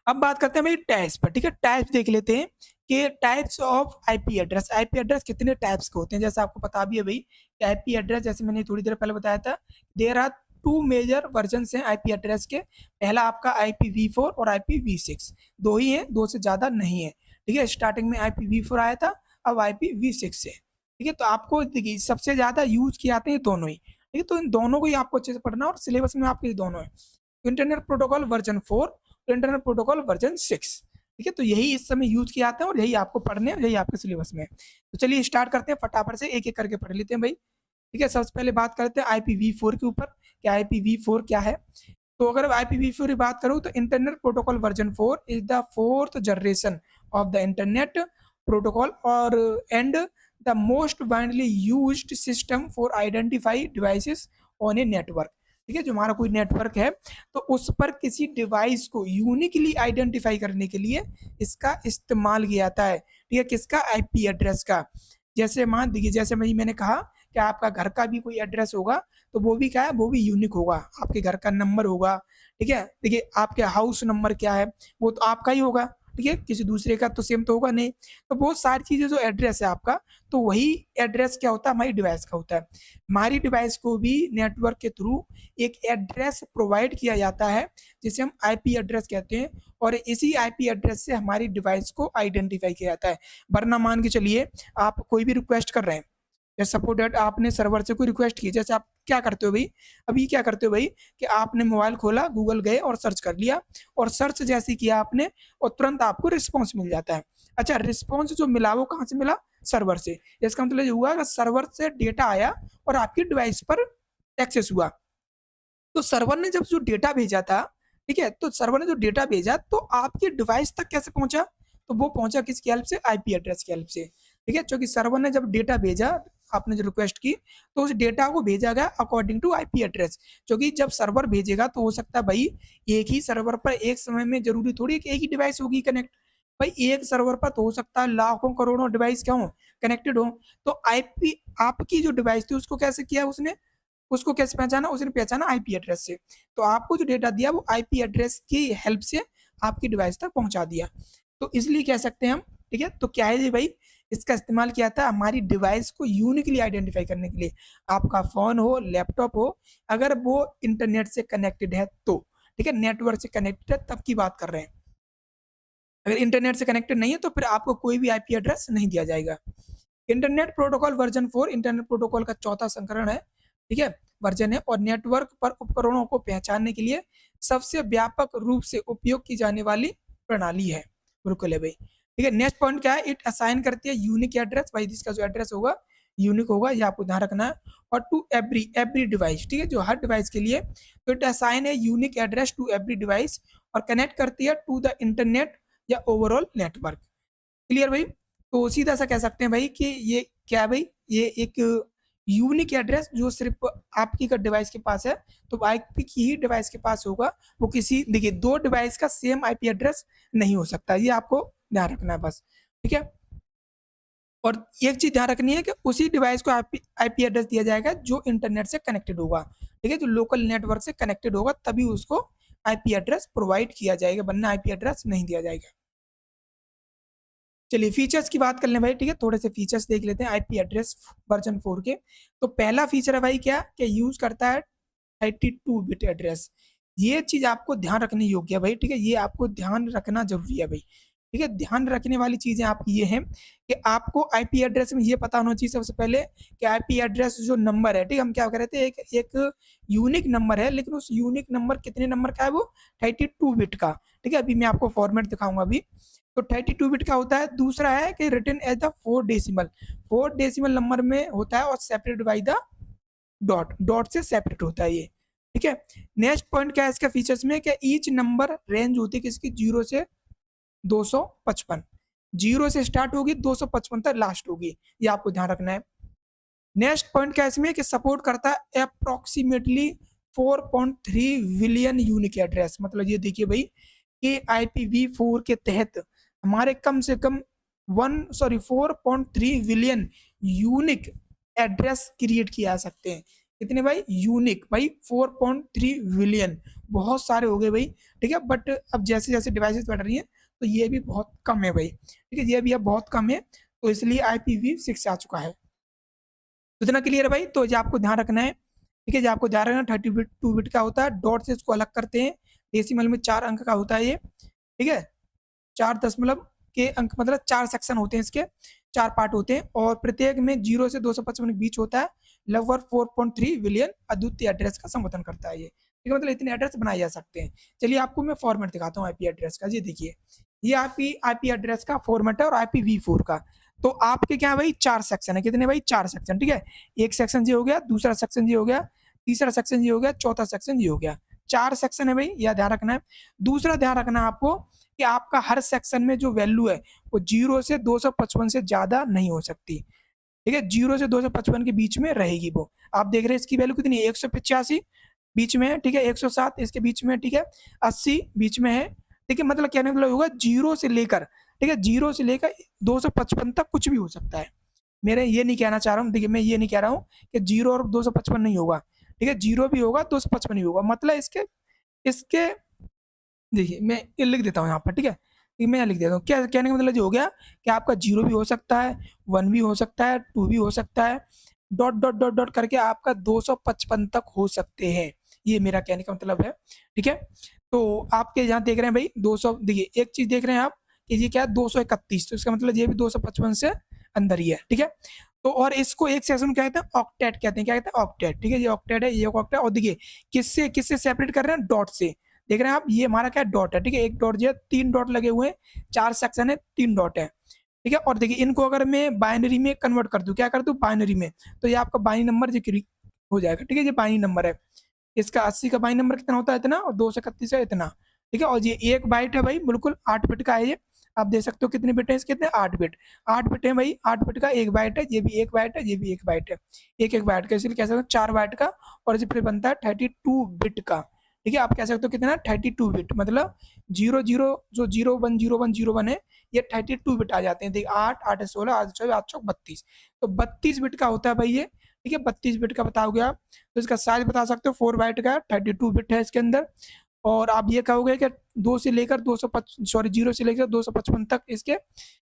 अब बात करते हैं भाई टाइप्स पर, ठीक है, टाइप्स देख लेते हैं कि types of IP address, IP address कितने टाइप्स के होते हैं। जैसे आपको पता भी है भाई कि आईपी एड्रेस, जैसे मैंने थोड़ी देर पहले बताया था, there are two major version हैं आईपी एड्रेस के। पहला आपका IPv4 और IPv6, दो ही है, दो से ज़्यादा नहीं है, ठीक है। स्टार्टिंग में IPv4 आया था, अब IPv6 है, ठीक है। तो आपको देखिए सबसे ज़्यादा यूज किए जाते हैं दोनों ही, ठीक है, तो इन दोनों को ही आपको अच्छे से पढ़ना, और सिलेबस में आपके दोनों है, internet protocol version 4, internet protocol version 6, ठीक है। तो यही इस समय यूज किए जाते हैं और यही आपको पढ़ने हैं, यही आपके सिलेबस में है। तो चलिए स्टार्ट करते हैं, फटाफट से एक एक करके पढ़ लेते हैं भाई, ठीक है। सबसे पहले बात करते हैं IPv4 के ऊपर, कि IPv4 क्या है। तो अगर IPv4 की बात करूँ तो internet protocol version 4 is the fourth generation of the internet protocol और and the most widely used system for identify devices on a network, ठीक है। जो हमारा कोई नेटवर्क है तो उस पर किसी डिवाइस को यूनिकली आइडेंटिफाई करने के लिए इसका इस्तेमाल किया जाता है, ठीक है, किसका, आईपी एड्रेस का। जैसे मान देखिए, जैसे मैंने कहा कि आपका घर का भी कोई एड्रेस होगा, तो वो भी क्या है, वो भी यूनिक होगा, आपके घर का नंबर होगा, ठीक है। देखिए आपके हाउस नंबर क्या है, वो तो आपका ही होगा, ठीक है, किसी दूसरे का तो सेम तो होगा नहीं। तो बहुत सारी चीज़ें जो एड्रेस है आपका, तो वही एड्रेस क्या होता है, हमारी डिवाइस का होता है। हमारी डिवाइस को भी नेटवर्क के थ्रू एक एड्रेस प्रोवाइड किया जाता है जिसे हम आईपी एड्रेस कहते हैं, और इसी आईपी एड्रेस से हमारी डिवाइस को आइडेंटिफाई किया जाता है। वरना मान के चलिए आप कोई भी रिक्वेस्ट कर रहे हैं, जैसे सपोज दैट आपने सर्वर से कोई रिक्वेस्ट की, जैसे आप क्या करते हो भाई, अभी क्या करते हो भाई कि आपने मोबाइल खोला, गूगल गए और सर्च कर लिया, और सर्च जैसे किया आपने और तुरंत आपको रिस्पॉन्स मिल जाता है। अच्छा, रिस्पॉन्स जो मिला वो कहाँ से मिला, सर्वर से। इसका मतलब ये हुआ कि सर्वर से डेटा आया और आपकी डिवाइस पर एक्सेस हुआ। तो सर्वर ने जब जो डेटा भेजा था, ठीक है, तो सर्वर ने जो डेटा भेजा तो आपकी डिवाइस तक कैसे पहुंचा, तो वो पहुंचा किसकी हेल्प से, आईपी एड्रेस की हेल्प से। ठीक है, क्योंकि सर्वर ने जब डेटा भेजा, आपने जो रिक्वेस्ट की, तो उस डेटा को भेजा गया अकॉर्डिंग टू आईपी एड्रेस। क्योंकि जब सर्वर भेजेगा तो हो सकता है भाई एक ही सर्वर पर एक समय में जरूरी थोड़ी कि एक ही डिवाइस होगी कनेक्ट। भाई एक सर्वर पर तो हो सकता है लाखों करोड़ों डिवाइस क्या हो, कनेक्टेड हो। तो आईपी, आपकी जो डिवाइस थी उसको कैसे किया उसने, उसको कैसे पहचाना, उसने पहचाना आईपी एड्रेस से। तो आपको जो डेटा दिया वो आईपी एड्रेस की हेल्प से आपकी डिवाइस तक पहुंचा दिया। तो इसलिए कह सकते हैं हम, ठीक है। तो क्या है जी भाई, इसका इस्तेमाल किया था हमारी डिवाइस को यूनिकली आइडेंटिफाई करने के लिए। आपका फोन हो, लैपटॉप हो, अगर वो इंटरनेट से कनेक्टेड है तो, ठीक है, नेटवर्क से कनेक्टेड है तब की बात कर रहे हैं। अगर इंटरनेट से कनेक्टेड नहीं है तो फिर आपको कोई भी आईपी एड्रेस नहीं दिया जाएगा। Internet protocol version 4 internet protocol का चौथा संस्करण है, ठीक है, वर्जन है, और नेटवर्क पर उपकरणों को पहचानने के लिए सबसे व्यापक रूप से उपयोग की जाने वाली प्रणाली है। बिल्कुल है भाई, ठीक है। नेक्स्ट पॉइंट क्या है, इट असाइन करती है यूनिक एड्रेस। भाई इसका जो एड्रेस होगा यूनिक होगा, ये आपको ध्यान रखना है। और टू एवरी डिवाइस, ठीक है, जो हर डिवाइस के लिए, तो इट असाइन है unique address to every device, और कनेक्ट करती है टू द इंटरनेट या ओवरऑल नेटवर्क। क्लियर भाई। तो सीधा सा कह सकते हैं भाई कि ये क्या है भाई, ये एक यूनिक एड्रेस जो सिर्फ आपकी का डिवाइस के पास है, तो आईपी की ही डिवाइस के पास होगा। वो किसी, देखिए, दो डिवाइस का सेम आईपी एड्रेस नहीं हो सकता, ये आपको ध्यान रखना है बस, ठीक है। और एक चीज ध्यान रखनी है कि उसी डिवाइस को आईपी एड्रेस दिया जाएगा जो इंटरनेट से कनेक्टेड होगा, ठीक है, जो लोकल नेटवर्क से कनेक्टेड होगा तभी उसको आईपी एड्रेस प्रोवाइड किया जाएगा, वरना आईपी एड्रेस नहीं दिया जाएगा। चलिए फीचर्स की बात कर लें भाई, ठीक है, थोड़े से फीचर्स देख लेते हैं आईपी एड्रेस वर्जन 4 के। तो पहला फीचर है भाई क्या, कि यूज करता है 32 बिट एड्रेस। ये चीज आपको ध्यान रखने योग्य है भाई, ठीक है, ये आपको ध्यान रखना जरूरी है भाई, ठीक है। ध्यान रखने वाली चीजें आपकी ये हैं कि आपको आईपी एड्रेस में ये पता होना चाहिए सबसे पहले कि आईपी एड्रेस जो नंबर है, ठीक है, हम क्या कह रहे थे, एक यूनिक नंबर है, लेकिन उस यूनिक नंबर कितने नंबर का है, वो 32 बिट का, ठीक है। अभी मैं आपको फॉर्मेट दिखाऊंगा अभी। तो 32 बिट का होता है। दूसरा है कि written as the 4 decimal number में होता है, और सेपरेट बाई द डॉट से सेपरेट होता है ये, ठीक है। नेक्स्ट पॉइंट क्या है इसका फीचर्स में, कि ईच नंबर रेंज होती है किसकी, 0 से 255। 0 से स्टार्ट होगी, 255 तक लास्ट होगी, ये आपको ध्यान रखना है। नेक्स्ट पॉइंट क्या है इसमें, कि सपोर्ट करता है अप्रोक्सीमेटली 4.3 बिलियन यूनिक एड्रेस। मतलब ये देखिए भाई कि IPv4 के तहत हमारे कम से कम 4.3 बिलियन यूनिक एड्रेस क्रिएट किए जा सकते हैं। कितने भाई, यूनिक भाई 4.3 बिलियन, बहुत सारे हो गए भाई, ठीक है। बट अब जैसे जैसे डिवाइसेस बढ़ रही हैं तो ये भी बहुत कम है भाई, ठीक है, ये भी अब बहुत कम है, तो इसलिए IPv6 आ चुका है। तो इतना क्लियर है भाई, तो ये आपको ध्यान रखना है, ठीक है, ये आपको ध्यान रखना। 32 बिट का होता है, डॉट से इसको अलग करते हैं, डेसिमल में 4 अंक का होता है ये, ठीक है। 4 दशमलव के अंक, मतलब 4 सेक्शन होते हैं इसके, 4 पार्ट होते हैं, और प्रत्येक में 0 से 255 के बीच होता है। लगभग 4.3 बिलियन अद्वितीय एड्रेस का समर्थन करता है ये, ठीक है, मतलब इतने एड्रेस बनाए जा सकते हैं। चलिए आपको मैं फॉर्मेट दिखाता हूँ आईपी एड्रेस का। ये देखिए, ये आईपी एड्रेस का फॉर्मेट है, और IPv4 का। तो आपके क्या है भाई, 4 सेक्शन है। कितने भाई, 4 सेक्शन, ठीक है। एक सेक्शन ये हो गया, दूसरा सेक्शन ये हो गया, तीसरा सेक्शन ये हो गया, चौथा सेक्शन ये हो गया। 4 सेक्शन है भाई, यह ध्यान रखना है। दूसरा ध्यान रखना है आपको कि आपका हर सेक्शन में जो वैल्यू है वो 0 से 255 से ज्यादा नहीं हो सकती, ठीक है। 0 से 255 के बीच में रहेगी वो। आप देख रहे हैं इसकी वैल्यू कितनी है, 185 बीच में है, ठीक है, 107 इसके बीच में, ठीक है, 80 बीच में है, ठीक है। मतलब कहने का मतलब होगा 0 से लेकर, ठीक है, 0 से लेकर 255 तक कुछ भी हो सकता है। मेरे ये नहीं कहना चाह रहा हूँ, देखिए मैं ये नहीं कह रहा हूँ कि 0 और 255 नहीं होगा, ठीक है, 0 भी होगा, 255 भी होगा। मतलब इसके इसके देखिए मैं ये लिख देता हूँ यहाँ पर, ठीक है। ये मैं यहाँ लिख देता हूँ। क्या कहने का मतलब ये हो गया कि आपका 0 भी हो सकता है, 1 भी हो सकता है, 2 भी हो सकता है, डॉट, डॉट, डॉट, डॉट करके आपका 255 तक हो सकते हैं। ये मेरा कहने का मतलब है, ठीक है? तो आपके यहाँ देख रहे हैं भाई 200, देखिए एक चीज़ देख रहे हैं आप कि ये क्या है 231, तो इसका मतलब ये भी 255 से अंदर ही है, ठीक है? तो और इसको एक सेक्शन कहते हैं ऑक्टेट कहते हैं, क्या कहते हैं? ऑक्टेट, ठीक है? ये ऑक्टेट है, ये ऑक्टेट। और देखिए किससे किससे सेपरेट कर रहे हैं? डॉट से। देख रहे हैं आप, ये हमारा क्या डॉट है, ठीक है? एक डॉट जो है, 3 डॉट लगे हुए हैं, 4 सेक्शन है, 3 डॉट है, ठीक है? और देखिए इनको अगर मैं बाइनरी में कन्वर्ट कर दूं, क्या कर दूं? बाइनरी में, तो ये आपका बाइनरी नंबर हो जाएगा, ठीक है? ये बाइनरी नंबर है। इसका 80 का बाइनरी नंबर कितना होता है? इतना। और 231 है इतना, ठीक है? और ये 1 बाइट है भाई, बिल्कुल 8 बिट का है ये। आप देख सकते हो कितने बिट है इसके? कितने? 8 बिट। 8 बिट है भाई, 8 बिट का 1 बाइट है, ये भी 1 बाइट है, ये भी 1 बाइट है। एक एक बाइट का, इसलिए कह सकते हो 4 बाइट का। और ये फिर बनता है 32 बिट का, ठीक है? आप कह सकते हो कितना? 32 बिट, मतलब 00 जो 010101 है, ये 32 बिट आ जाते हैं। देखिए 8 8 16 8 24 8 चौक 32, तो 32 बिट का होता है भाई ये, ठीक है? 32 बिट का बताओगे आप, तो इसका साइज बता सकते हो 4 बाइट का, 32 बिट है इसके अंदर। और आप ये कहोगे कि 2 से लेकर 255, सॉरी 0 से लेकर 255 तक इसके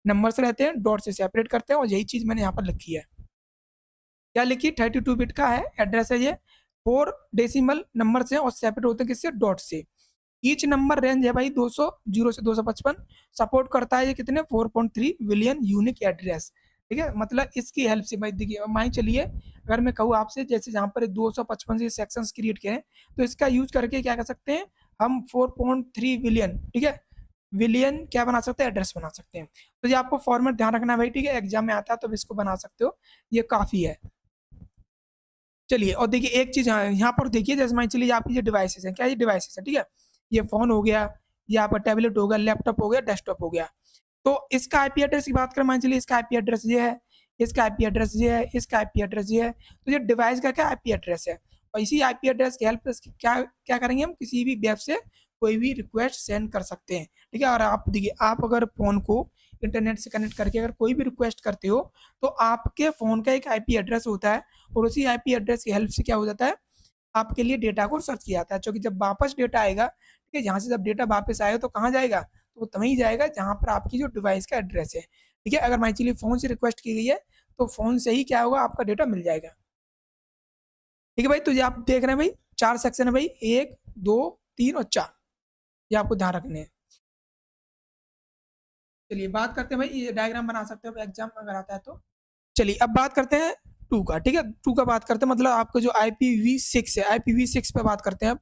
नंबर्स रहते हैं, डॉट से सेपरेट करते हैं। और यही चीज़ मैंने यहाँ पर लिखी है। क्या लिखी? 32 बिट का है, एड्रेस है ये। 4 डेसिमल नंबर से और सेपरेट होते हैं किससे? डॉट से। ईच नंबर रेंज है भाई 200, 0 से 255। सपोर्ट करता है ये कितने? 4.3 बिलियन यूनिक एड्रेस, ठीक है? मतलब इसकी हेल्प से भाई देखिए, मान चलिए अगर मैं कहूँ आपसे, जैसे जहाँ पर 255 से सेक्शंस क्रिएट करें, तो इसका यूज करके क्या कर सकते हैं हम? 4.3 बिलियन, ठीक है, बिलियन क्या बना सकते हैं? एड्रेस बना सकते हैं। तो ये आपको फॉर्मेट ध्यान रखना है भाई, ठीक है? एग्जाम में आता है तो इसको बना सकते हो, ये काफ़ी है। चलिए, और देखिए एक चीज़ यहाँ पर देखिए, जैसे मान चलिए आपकी ये डिवाइसेस हैं, क्या ये डिवाइसेस है, ठीक है? ये फ़ोन हो गया, ये आपका टैबलेट हो गया, लैपटॉप हो गया, डेस्कटॉप हो गया। तो इसका आईपी एड्रेस की बात करें, मान चलिए इसका आईपी एड्रेस ये है, इसका आईपी एड्रेस ये है, इसका आईपी एड्रेस ये है। तो ये डिवाइस का क्या आईपी एड्रेस है, और इसी आईपी एड्रेस की हेल्प से क्या क्या करेंगे हम? किसी भी वेब से कोई भी रिक्वेस्ट सेंड कर सकते हैं, ठीक है? और आप देखिए, आप अगर फ़ोन को इंटरनेट से कनेक्ट करके अगर कोई भी रिक्वेस्ट करते हो, तो आपके फ़ोन का एक आईपी एड्रेस होता है, और उसी आईपी एड्रेस की हेल्प से क्या हो जाता है? आपके लिए डेटा को सर्च किया जाता है, क्योंकि जब वापस डेटा आएगा, ठीक है, जहाँ से जब डेटा वापस आएगा तो कहाँ जाएगा? तो वो तभी जाएगा जहाँ पर आपकी जो डिवाइस का एड्रेस है, ठीक है? अगर मान चलिए फ़ोन से रिक्वेस्ट की गई है, तो फ़ोन से ही क्या होगा? आपका डेटा मिल जाएगा, ठीक है भाई? तो ये आप देख रहे हैं भाई, 4 सेक्शन है भाई, 1 2 3 और 4, ये आपको ध्यान रखने हैं। चलिए बात करते हैं भाई, ये डायग्राम बना सकते हो एग्जाम अगर आता है तो। चलिए अब बात करते हैं 2 का, ठीक है? 2 का बात करते हैं, मतलब आपका जो IPv6 है, IPv6 पे बात करते हैं अब।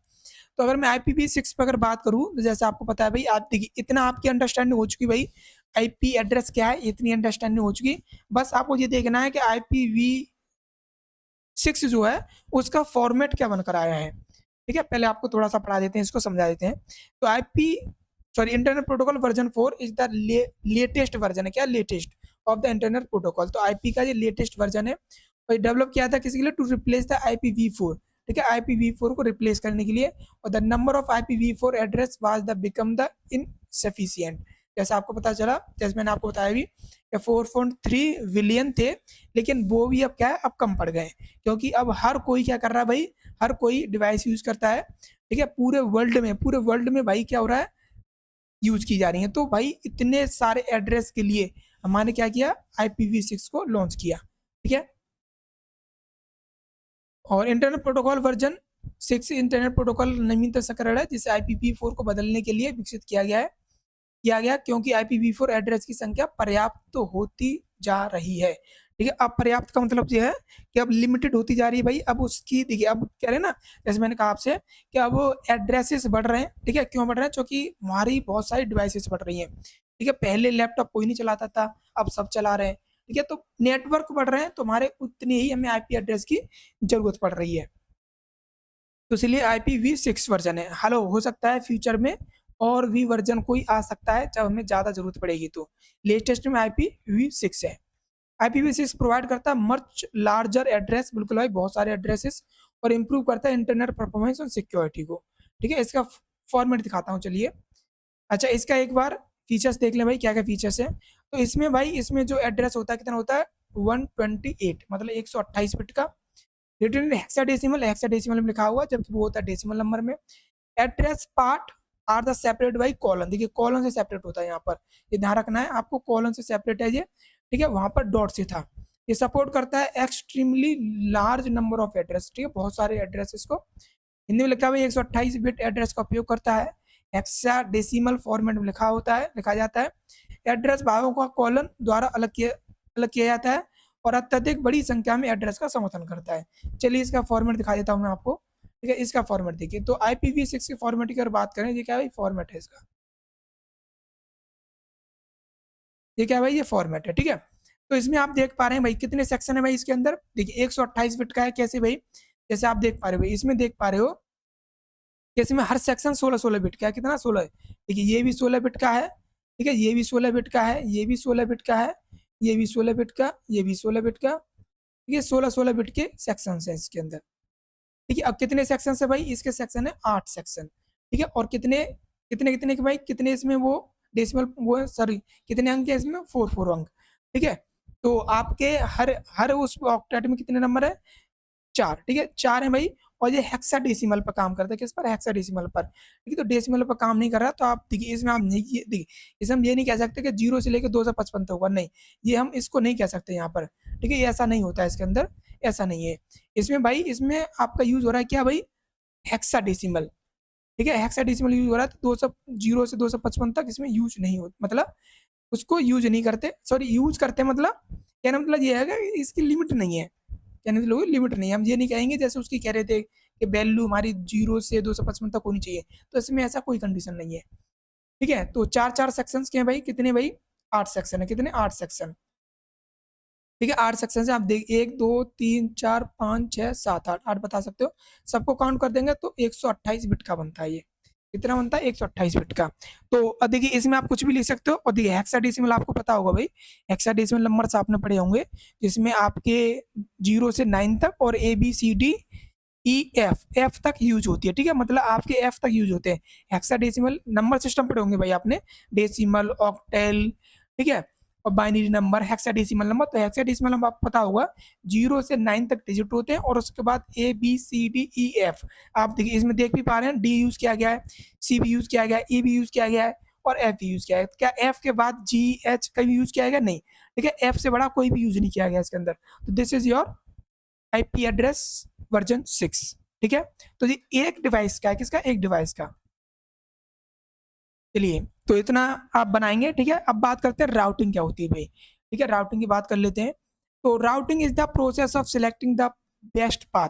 तो अगर मैं IPv6 पे अगर बात करूँ, तो जैसे आपको पता है भाई, आप देखिए इतना आपकी अंडरस्टैंडिंग हो चुकी भाई, आईपी एड्रेस क्या है, इतनी अंडरस्टैंडिंग हो चुकी। बस आपको ये देखना है कि IPv6 जो है उसका फॉर्मेट क्या बनकर आया है, ठीक है? पहले आपको थोड़ा सा पढ़ा देते हैं, इसको समझा देते हैं। तो internet protocol version 4 is the latest version है, क्या? Latest of the internet protocol. तो आईपी का ये लेटेस्ट वर्जन है, और डेवलप किया था किसी के लिए? टू रिप्लेस द IPv4, ठीक है? IPv4 को रिप्लेस करने के लिए। और the number of IPv4 address was the become the insufficient. जैसे आपको पता चला, जैसे मैंने आपको बताया भी कि 4.3 बिलियन थे, लेकिन वो भी अब क्या है? अब कम पड़ गए, क्योंकि अब हर कोई क्या कर रहा है भाई? हर कोई डिवाइस यूज करता है, ठीक है? पूरे वर्ल्ड में भाई क्या हो रहा है? यूज की जा रही हैं। तो भाई इतने सारे एड्रेस के लिए हमारे क्या किया? IPv6 को लॉन्च किया, ठीक है? और internet protocol version 6 internet protocol नवीनतम संस्करण है, जिसे IPv4 को बदलने के लिए विकसित किया गया, क्योंकि IPv4 एड्रेस की संख्या पर्याप्त तो होती जा रही है, ठीक है? अब पर्याप्त का मतलब ये है कि अब लिमिटेड होती जा रही है भाई। अब उसकी देखिए, अब कह रहे हैं ना, जैसे मैंने कहा आपसे कि अब एड्रेसेस बढ़ रहे हैं, ठीक है? क्यों बढ़ रहे हैं? क्योंकि हमारी बहुत सारी डिवाइसेस बढ़ रही हैं, ठीक है? पहले लैपटॉप कोई नहीं चलाता था, अब सब चला रहे हैं, ठीक है? तो नेटवर्क बढ़ रहे हैं, तो हमारे उतनी ही हमें आईपी एड्रेस की जरूरत पड़ रही है। तो इसलिए IPv6 वर्जन है। हेलो, हो सकता है फ्यूचर में और भी वर्जन कोई आ सकता है जब हमें ज़्यादा ज़रूरत पड़ेगी तो। लेटेस्ट में IPv6 है। IPv6 प्रोवाइड करता है मच लार्जर एड्रेस, बिल्कुल भाई, बहुत सारे एड्रेसेस, और इम्प्रूव करता है इंटरनेट परफॉर्मेंस और सिक्योरिटी को, ठीक है? इसका फॉर्मेट दिखाता हूँ, चलिए। अच्छा, इसका एक बार फीचर्स देख लें भाई, क्या क्या फीचर्स है। तो इसमें भाई, इसमें जो एड्रेस होता है कितना होता है? 128, मतलब 128 बिट का। रिटर्न हेक्साडेसिमल में लिखा हुआ, जबकि वो होता है डेसिमल नंबर में। Address part are the separate by colon. देखिए कॉलन से सेपरेट होता है यहाँ पर, ये ध्यान रखना है आपको, कॉलन से सेपरेट है ये, ठीक है, वहां पर डॉट से था। ये सपोर्ट करता है extremely large number of address, ठीक है, बहुत सारे एड्रेसेस को। हिंदी में लिखा हुआ 128 बिट एड्रेस का उपयोग करता है। हेक्साडेसिमल फॉर्मेट में लिखा जाता है। एड्रेस भागों का कॉलन द्वारा अलग किया जाता है और अत्यधिक बड़ी संख्या में एड्रेस का समर्थन करता है। चलिए इसका फॉर्मेट दिखा देता हूँ मैं आपको, ठीक है। इसका फॉर्मेट देखिए, तो IPv6 के फॉर्मेट की अगर बात करें, ये क्या भाई फॉर्मेट है इसका, ये क्या भाई ये फॉर्मेट है, ठीक है। तो इसमें आप देख पा रहे हैं भाई कितने सेक्शन है भाई इसके अंदर, देखिए 128 बिट का है। कैसे भाई, जैसे आप देख पा रहे हो भाई, इसमें देख पा रहे हो कि इसमें हर सेक्शन 16 बिट का है। कितना 16 है, देखिए ये भी 16 बिट का है, ठीक है, ये भी 16 बिट का है, ये भी 16 बिट का है, ये भी 16 बिट का, ये भी 16 बिट का, ठीक है, 16 बिट के सेक्शन है इसके अंदर, ठीक है। अब कितने सेक्शन है भाई, इसके सेक्शन है 8 सेक्शन, ठीक है। और कितने कितने कितने के भाई, कितने इसमें वो डेसिमल वो सॉरी कितने अंक है इसमें, 4 अंक, ठीक है। तो आपके हर हर उस ऑक्टेट में कितने नंबर है, 4, ठीक है, 4 है भाई। और ये हेक्साडेसिमल पर काम करता है, किस पर, हेक्साडेसिमल पर, ठीक है। तो डेसिमल पर काम नहीं कर रहा, तो आप देखिए इसमें आप नहीं, देखिए इसमें हम ये नहीं कह सकते कि 0 से लेकर 255 तक होगा, नहीं, ये हम इसको नहीं कह सकते यहाँ पर, ठीक है, ये ऐसा नहीं होता है इसके अंदर, ऐसा नहीं है। इसमें भाई, इसमें आपका यूज हो रहा है क्या भाई, हेक्साडेसिमल, ठीक है, हेक्साडेसिमल यूज हो रहा है। तो 200 0 से 255 तक इसमें यूज नहीं हो, मतलब उसको यूज नहीं करते, सॉरी यूज करते, मतलब कहना मतलब ये है कि इसकी लिमिट नहीं है, कहने से लोग लिमिट नहीं है। हम ये नहीं कहेंगे जैसे उसकी कह रहे थे कि वैल्यू हमारी 0 से 255 तक होनी चाहिए, तो इसमें ऐसा कोई कंडीशन नहीं है, ठीक है। तो 4 सेक्शंस के हैं भाई, कितने भाई, 8 सेक्शन है, कितने 8 सेक्शन, ठीक है। 8 सेक्शन से आप देख 1 2 3 4 5 6 7 8 8 बता सकते हो, सबको काउंट कर देंगे तो 128 बिट का बनता है ये, कितना बनता है 128 बिट का। तो देखिए इसमें आप कुछ भी लिख सकते हो। और देखिए हेक्साडेसिमल आपको पता होगा भाई, हेक्साडेसिमल नंबर्स आपने पढ़े होंगे, जिसमें आपके 0 से 9 तक और ABCDEF तक यूज होती है, ठीक है, मतलब आपके F तक यूज होते हैं। हेक्साडेसिमल नंबर सिस्टम पढ़े होंगे भाई आपने, डेसिमल, ऑक्टेल, ठीक है, और बाइनरी नंबर, हेक्साडेसिमल नंबर। तो हेक्साडेसिमल नंबर आपको पता होगा 0 से 9 तक डिजिट होते हैं, और उसके बाद ABCDEF, आप देखिए इसमें देख भी पा रहे हैं, D यूज किया गया है, C भी यूज किया गया है, E भी यूज किया गया है, और F भी यूज किया है। क्या F के बाद G H का भी यूज किया गया, नहीं, ठीक है, F से बड़ा कोई भी यूज नहीं किया गया इसके अंदर। तो this is your IP address version 6, ठीक है। तो ये एक डिवाइस का है, किसका, एक डिवाइस का। चलिए तो इतना आप बनाएंगे, ठीक है। अब बात करते हैं राउटिंग क्या होती है भाई, ठीक है, राउटिंग की बात कर लेते हैं। तो routing is the process of selecting the best path.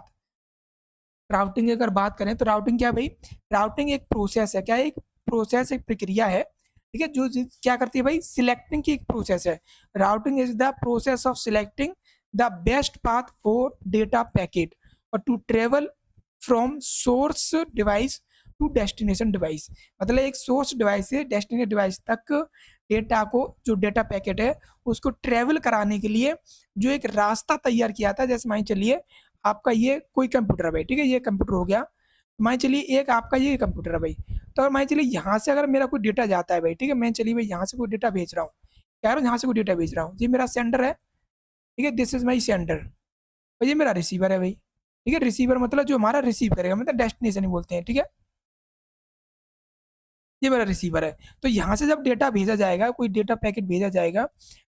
Routing की अगर बात करें तो राउटिंग क्या है भाई, राउटिंग एक प्रोसेस है, क्या है, एक प्रोसेस, एक प्रक्रिया है, ठीक है, जो क्या करती है भाई, सिलेक्टिंग की एक प्रोसेस है। Routing is the process of selecting the best path for data packet और to travel from source device to destination device. मतलब एक सोर्स डिवाइस से डेस्टिनेशन डिवाइस तक डेटा को, जो डेटा पैकेट है उसको ट्रेवल कराने के लिए जो एक रास्ता तैयार किया था। जैसे मान चलिए आपका ये कोई कंप्यूटर है भाई, ठीक है, ये कंप्यूटर हो गया, मान चलिए एक आपका ये कंप्यूटर है भाई। तो मान चलिए यहाँ से अगर मेरा कोई डेटा जाता है भाई, ठीक है, मैं चलिए भाई यहाँ से कोई डेटा भेज रहा हूँ, कह रहा हूँ यहाँ से कोई डेटा भेज रहा हूँ, ये मेरा सेंडर है, ठीक है, दिस इज माई सेंडर, और ये मेरा रिसीवर है भाई, ठीक है। रिसीवर मतलब जो हमारा रिसीव करेगा, मतलब डेस्टिनेशन ही बोलते हैं, ठीक है, ये मेरा रिसीवर है। तो यहाँ से जब डेटा भेजा जाएगा, कोई डेटा पैकेट भेजा जाएगा,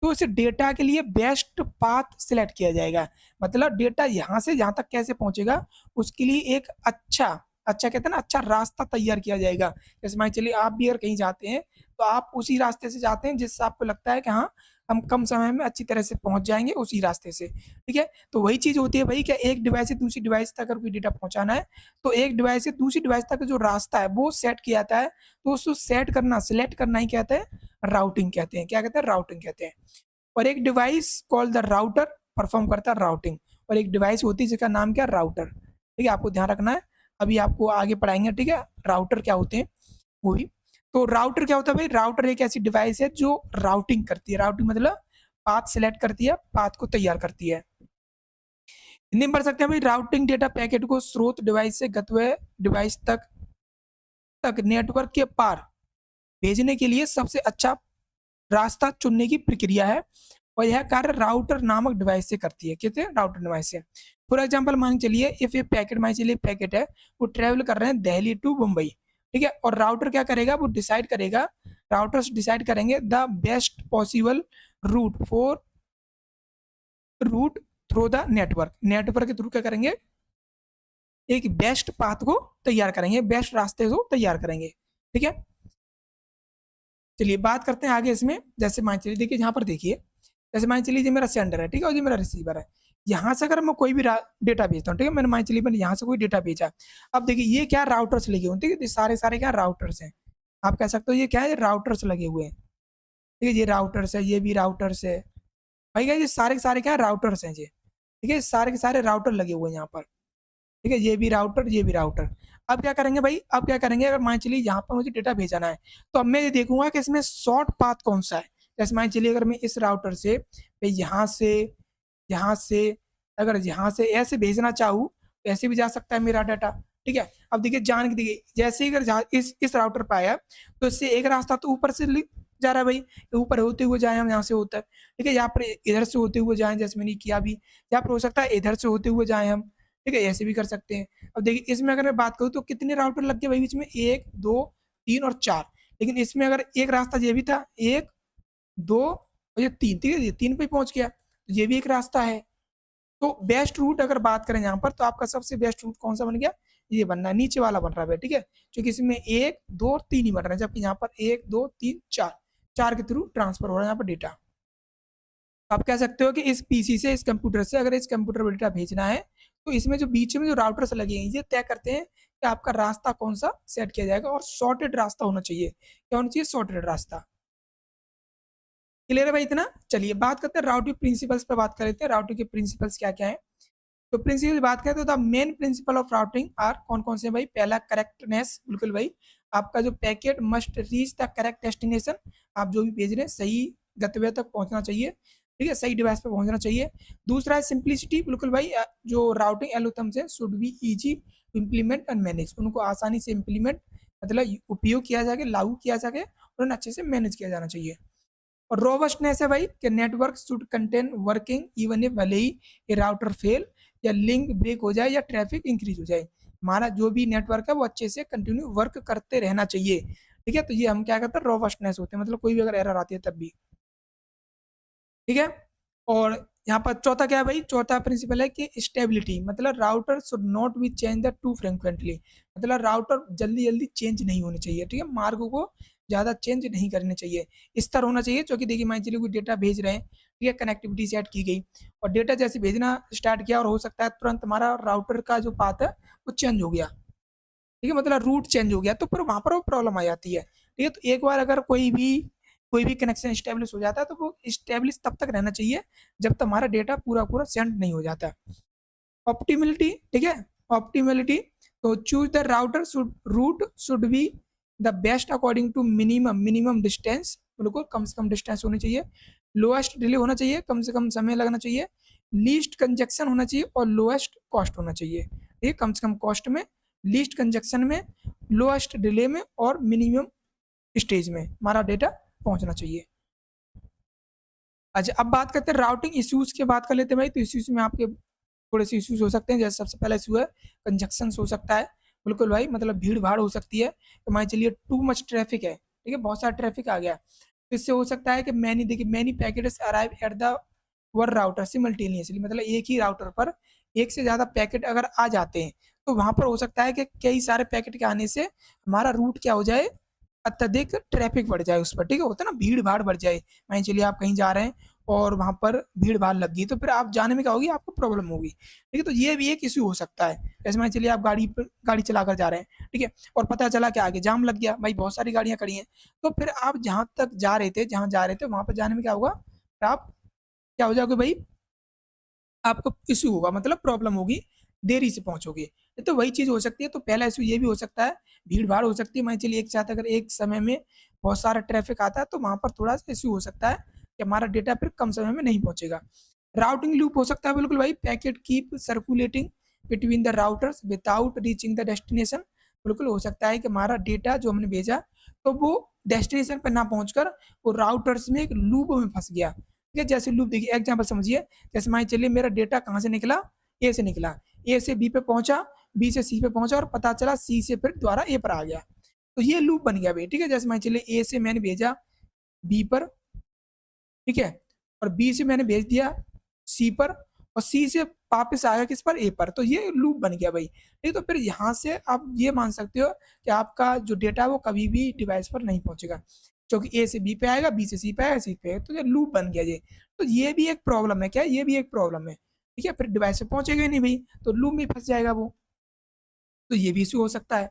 तो उस डेटा के लिए बेस्ट पाथ सिलेक्ट किया जाएगा। मतलब डेटा यहाँ से जहाँ तक कैसे पहुंचेगा, उसके लिए एक अच्छा अच्छा कहते हैं ना, अच्छा रास्ता तैयार किया जाएगा। जैसे मान चलिए आप भी अगर कहीं जाते हैं तो आप उसी रास्ते से जाते हैं जिससे आपको लगता है कि हाँ हम कम समय में अच्छी तरह से पहुंच जाएंगे उसी रास्ते से, ठीक है। तो वही चीज होती है भाई, क्या एक डिवाइस से दूसरी डिवाइस तक अगर कोई डेटा पहुंचाना है, तो एक डिवाइस से दूसरी डिवाइस तक जो रास्ता है वो सेट किया जाता है। तो उसको सेट करना, सिलेक्ट करना ही कहते हैं राउटिंग कहते हैं, क्या कहते हैं, राउटिंग कहते हैं। और एक device called the router perform करता है राउटिंग, और एक डिवाइस होती है जिसका नाम क्या, राउटर, ठीक है, आपको ध्यान रखना है, अभी आपको आगे पढ़ाएंगे, ठीक है, राउटर क्या होते हैं वो भी। तो राउटर क्या होता है भाई, राउटर एक ऐसी डिवाइस है जो राउटिंग करती है, राउटिंग मतलब पाथ सिलेक्ट करती है, पाथ को तैयार करती है। हिंदी में पढ़ सकते हैं भाई, राउटिंग डेटा पैकेट को स्रोत डिवाइस से गंतव्य डिवाइस तक नेटवर्क के पार भेजने के लिए सबसे अच्छा रास्ता चुनने की प्रक्रिया है, और यह कार्य राउटर नामक डिवाइस से करती है, कहते हैं राउटर डिवाइस से। फॉर एग्जांपल मान चलिए इफ ये पैकेट, मान चलिए पैकेट है, वो ट्रेवल कर रहे हैं दिल्ली टू मुंबई, ठीक है। और राउटर क्या करेगा, वो डिसाइड करेगा, राउटर्स डिसाइड करेंगे the best possible route for route through the network, network के थ्रू क्या करेंगे, एक बेस्ट पाथ को तैयार करेंगे, बेस्ट रास्ते को तैयार करेंगे, ठीक है। चलिए बात करते हैं आगे इसमें। जैसे मान चलिए, देखिए यहाँ पर देखिए, जैसे मान चलिए मेरा सेंडर है, ठीक है, और ये मेरा रिसीवर है। यहाँ से अगर मैं कोई भी डेटा भेजता हूँ, ठीक है, मैंने मान चलिए मैंने यहाँ से कोई डेटा भेजा। अब देखिए ये क्या राउटर्स लगे हुए, ठीक है, सारे सारे क्या राउटर्स हैं। आप कह सकते हो ये क्या है, राउटर्स लगे हुए हैं, ठीक है, ये राउटर्स है, ये भी राउटर्स है भाई, क्या ये सारे के सारे क्या राउटर्स हैं ये, ठीक है, सारे के सारे राउटर लगे हुए हैं यहाँ पर, ठीक है, ये भी राउटर, ये भी राउटर। अब क्या करेंगे भाई, अब क्या करेंगे, अगर मान चलिए यहाँ पर मुझे डेटा भेजना है, तो अब मैं ये देखूंगा कि इसमें शॉर्ट पाथ कौन सा है। जैसे मान चलिए अगर मैं इस राउटर से यहाँ से अगर यहाँ से ऐसे भेजना चाहूँ, तो ऐसे भी जा सकता है मेरा डाटा, ठीक है। अब देखिए जान के देखिए, जैसे ही अगर इस राउटर पर आया, तो इससे एक रास्ता तो ऊपर से जा रहा है भाई, ऊपर होते हुए जाए हम, यहाँ से होता है, ठीक है, यहाँ पर इधर से होते हुए जाए, जैसे मैंने किया भी, यहाँ पर हो सकता है इधर से होते हुए जाए हम, ठीक है, ऐसे भी कर सकते हैं। अब देखिए इसमें अगर मैं बात करूँ तो कितने राउटर लग गए भाई बीच में, 1 2 3 और 4, लेकिन इसमें अगर एक रास्ता ये भी था, 1 2 और ये 3, ठीक है, ये 3 पे पहुंच गया, तो ये भी एक रास्ता है। तो बेस्ट रूट अगर बात करें यहाँ पर, तो आपका सबसे बेस्ट रूट कौन सा बन गया, ये बनना है, नीचे वाला बन रहा है, ठीक है, क्योंकि इसमें 1 2 और 3 ही बन रहे हैं, जबकि यहाँ पर 1 2 3 4, 4 के थ्रू ट्रांसफर हो रहा है यहाँ पर डेटा। आप कह सकते हो कि इस पीसी से, इस कंप्यूटर से अगर इस कंप्यूटर पर डेटा भेजना है, तो इसमें जो बीच में जो राउटर्स लगे हैं, ये तय करते हैं कि आपका रास्ता कौन सा सेट किया जाएगा, और सॉर्टेड रास्ता होना चाहिए, क्या होना चाहिए, सॉर्टेड रास्ता। क्लियर है भाई इतना। चलिए बात करते हैं राउटिंग प्रिंसिपल्स पे, बात कर लेते हैं राउटिंग के प्रिंसिपल्स क्या क्या है। तो प्रिंसिपल बात करें तो the main principle of routing are कौन कौन से भाई, पहला करेक्टनेस, बिल्कुल भाई, आपका जो packet must reach the correct destination, आप जो भी भेज रहे हैं सही गंतव्य तक पहुंचना चाहिए, ठीक है, सही डिवाइस पे पहुंचना चाहिए। दूसरा है सिंप्लिसिटी, बिल्कुल भाई, जो राउटिंग एल्गोरिथम्स है should be easy to implement and manage, उनको आसानी से इम्प्लीमेंट मतलब उपयोग किया जाए, लागू किया जाए, और उन्हें अच्छे से मैनेज किया जाना चाहिए। और रोबस्टनेस है भाई कि network should contain working even if भले ही ये राउटर फेल या लिंक ब्रेक हो जाए या ट्रैफिक इंक्रीज हो जाए, हमारा जो भी नेटवर्क है वो अच्छे से कंटिन्यू वर्क करते रहना चाहिए, ठीक है। तो ये हम क्या करते हैं, रोबस्टनेस होते हैं, मतलब कोई भी अगर एरर आती है तब भी, ठीक है। और यहाँ पर चौथा क्या है भाई, चौथा प्रिंसिपल है कि स्टेबिलिटी, मतलब router should not be change the two frequently, मतलब राउटर जल्दी जल्दी चेंज नहीं होने चाहिए, ठीक है, मार्ग को ज़्यादा चेंज नहीं करने चाहिए, स्तर होना चाहिए, क्योंकि देखिए मान चलिए कोई डेटा भेज रहे हैं, ठीक है, कनेक्टिविटी सेट की गई, और डेटा जैसे भेजना स्टार्ट किया, और हो सकता है तुरंत हमारा राउटर का जो पाथ है वो चेंज हो गया, ठीक है, मतलब रूट चेंज हो गया, तो फिर वहाँ पर वो प्रॉब्लम आ जाती है, ठीक है। तो एक बार अगर कोई भी कनेक्शन स्टेब्लिश हो जाता है, तो वो स्टेब्लिश तब तक रहना चाहिए जब तक हमारा डेटा पूरा पूरा सेंड नहीं हो जाता। ऑप्टिमलिटी, ठीक है, ऑप्टिमलिटी, तो choose the router route should be the best according to minimum distance, बिल्कुल कम से कम डिस्टेंस होनी चाहिए, लोएस्ट डिले होना चाहिए, कम से कम समय लगना चाहिए, लीस्ट कंजक्शन होना चाहिए, और लोएस्ट कॉस्ट होना चाहिए, ठीक है, कम से कम कॉस्ट में, लीस्ट कंजक्शन में, लोएस्ट डिले में, और मिनिमम स्टेज में हमारा डेटा पहुंचना चाहिए। अच्छा अब बात करते हैं राउटिंग इश्यूज की, बात कर लेते हैं भाई। तो इश्यूज में आपके थोड़े से इश्यूज हो सकते हैं, जैसे सबसे पहला इशू है कंजक्शन हो सकता है, बिल्कुल भाई, मतलब भीड़ भाड़ हो सकती है, तो मान चलिए टू मच ट्रैफिक है, ठीक है, बहुत सारा ट्रैफिक आ गया, तो इससे हो सकता है कि many packets arrive at the were router simultaneously, मतलब एक ही राउटर पर एक से ज़्यादा पैकेट अगर आ जाते हैं, तो वहाँ पर हो सकता है कि कई सारे पैकेट के आने से हमारा रूट क्या हो जाए, अत्यधिक ट्रैफिक बढ़ जाए उस पर, ठीक है, होता है ना, भीड़ भाड़ बढ़ जाए, मान चलिए आप कहीं जा रहे हैं और वहाँ पर भीड़ भाड़ लग गई, तो फिर आप जाने में क्या होगी, आपको प्रॉब्लम होगी, ठीक है, तो ये भी एक इशू हो सकता है। जैसे मान चलिए आप गाड़ी चलाकर जा रहे हैं, ठीक है, और पता चला कि आगे जाम लग गया, भाई बहुत सारी गाड़ियाँ खड़ी हैं, तो फिर आप जहाँ तक जा रहे थे, जहाँ जा रहे थे वहाँ पर जाने में क्या होगा, आप क्या हो जाओगे भाई, आपको इशू होगा, मतलब प्रॉब्लम होगी, देरी से पहुंचोगे, तो वही चीज़ हो सकती है। तो पहला इशू ये भी हो सकता है, भीड़ भाड़ हो सकती है, मान चलिए एक साथ अगर एक समय में बहुत सारा ट्रैफिक आता है, तो वहाँ पर थोड़ा सा इशू हो सकता है कि हमारा डेटा फिर कम समय में नहीं पहुंचेगा। राउटिंग लूप हो सकता है, बिल्कुल भाई, packet keep circulating between the routers without reaching the destination, बिल्कुल हो सकता है कि हमारा डेटा जो हमने भेजा, तो वो डेस्टिनेशन पर ना पहुंचकर वो राउटर्स में एक लूप में फंस गया, ठीक है। जैसे लूप देखिए, एग्जाम्पल समझिए, जैसे मान चलिए मेरा डेटा कहाँ से निकला, ए से निकला, ए से बी पे पहुंचा, बी से सी पे पहुंचा, और पता चला सी से फिर दोबारा ए पर आ गया, तो ये लूप बन गया भाई, ठीक है। जैसे मान चलिए ए से मैंने भेजा बी पर, ठीक है, और बी से मैंने भेज दिया सी पर, और सी से वापस आया किस पर, ए पर, तो ये लूप बन गया भाई, ठीक। तो फिर यहाँ से आप ये मान सकते हो कि आपका जो डेटा है वो कभी भी डिवाइस पर नहीं पहुंचेगा, क्योंकि ए से बी पे आएगा, बी से सी पे आएगा, सी पे आएगा, तो ये लूप बन गया ये। तो ये भी एक प्रॉब्लम है, क्या ये भी एक प्रॉब्लम है, ठीक है। फिर डिवाइस पे पहुंचेगा ही नहीं भाई, तो लूप में फंस जाएगा वो, तो ये भी इशू हो सकता है।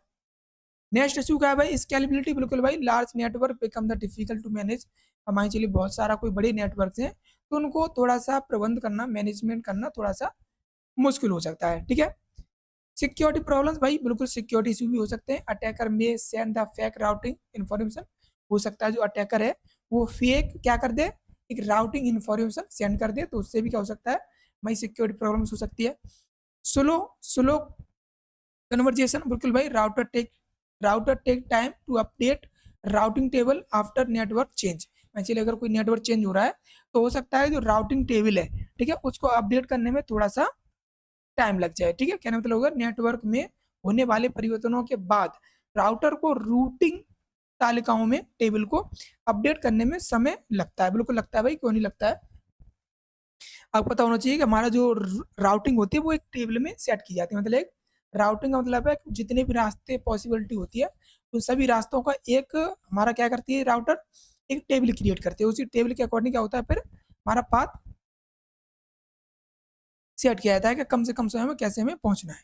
नेक्स्ट इशू क्या है भाई, स्केलेबिलिटी। बिल्कुल भाई, large network become the difficult to manage. हमारे चलिए बहुत सारा कोई बड़े नेटवर्क हैं, तो उनको थोड़ा सा प्रबंध करना, मैनेजमेंट करना थोड़ा सा मुश्किल हो सकता है, ठीक है। सिक्योरिटी प्रॉब्लम्स भाई, बिल्कुल सिक्योरिटी इशू भी हो सकते हैं। अटैकर में send the fake routing information, हो सकता है जो अटैकर है वो फेक क्या कर दे, एक राउटिंग इन्फॉर्मेशन सेंड कर दे, तो उससे भी क्या हो सकता है भाई, सिक्योरिटी प्रॉब्लम्स हो सकती है। स्लो स्लो कन्वर्जेशन, बिल्कुल भाई, router take time to update routing table after network change. चलिए अगर कोई नेटवर्क चेंज हो रहा है तो हो सकता है जो राउटिंग टेबल है, ठीक है, उसको अपडेट करने में थोड़ा सा टाइम लग जाए, ठीक है। कहने मतलब होगा नेटवर्क में होने वाले परिवर्तनों के बाद राउटर को रूटिंग तालिकाओं में टेबल को अपडेट करने में समय लगता है, बिल्कुल लगता है भाई, क्यों नहीं लगता है। आपको पता होना चाहिए कि हमारा जो राउटिंग होती है वो एक टेबल में सेट की जाती है, मतलब एक राउटिंग का मतलब है जितने भी रास्ते पॉसिबिलिटी होती है उन सभी रास्तों का एक हमारा क्या करती है राउटर, एक टेबल क्रिएट करते हैं, उसी टेबल के अकॉर्डिंग क्या होता है फिर हमारा पाथ सेट किया जाता है कि कम से कम समय में कैसे हमें पहुंचना है,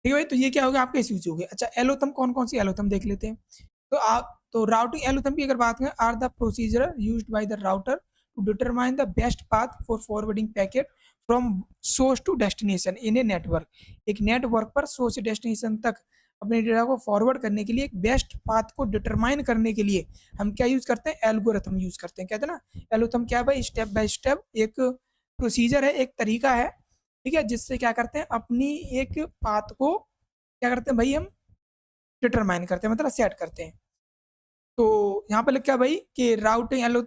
ठीक है भाई। तो ये क्या होगा, आपके इश्यूज हो गए। अच्छा, एलोथम, कौन कौन सी एलोथम देख लेते हैं। तो आप तो राउटिंग एल्गोरिथम की अगर बात करें, are the procedure used by the router to determine the best path for forwarding packet from source to destination in a network. एक नेटवर्क पर सोर्स से डेस्टिनेशन तक अपने डेटा को फॉरवर्ड करने के लिए, एक बेस्ट पाथ को डिटरमाइन करने के लिए हम क्या यूज करते हैं, एल्गोरिथम यूज करते हैं। कहते हैं ना एल्गोरिथम क्या है भाई, स्टेप बाय स्टेप एक प्रोसीजर है, एक तरीका है, ठीक है, जिससे क्या करते हैं अपनी एक पाथ को क्या करते हैं भाई, हम डिटरमाइन करते हैं, मतलब सेट करते हैं। तो यहाँ पर लिखा है भाई कि राउटिंग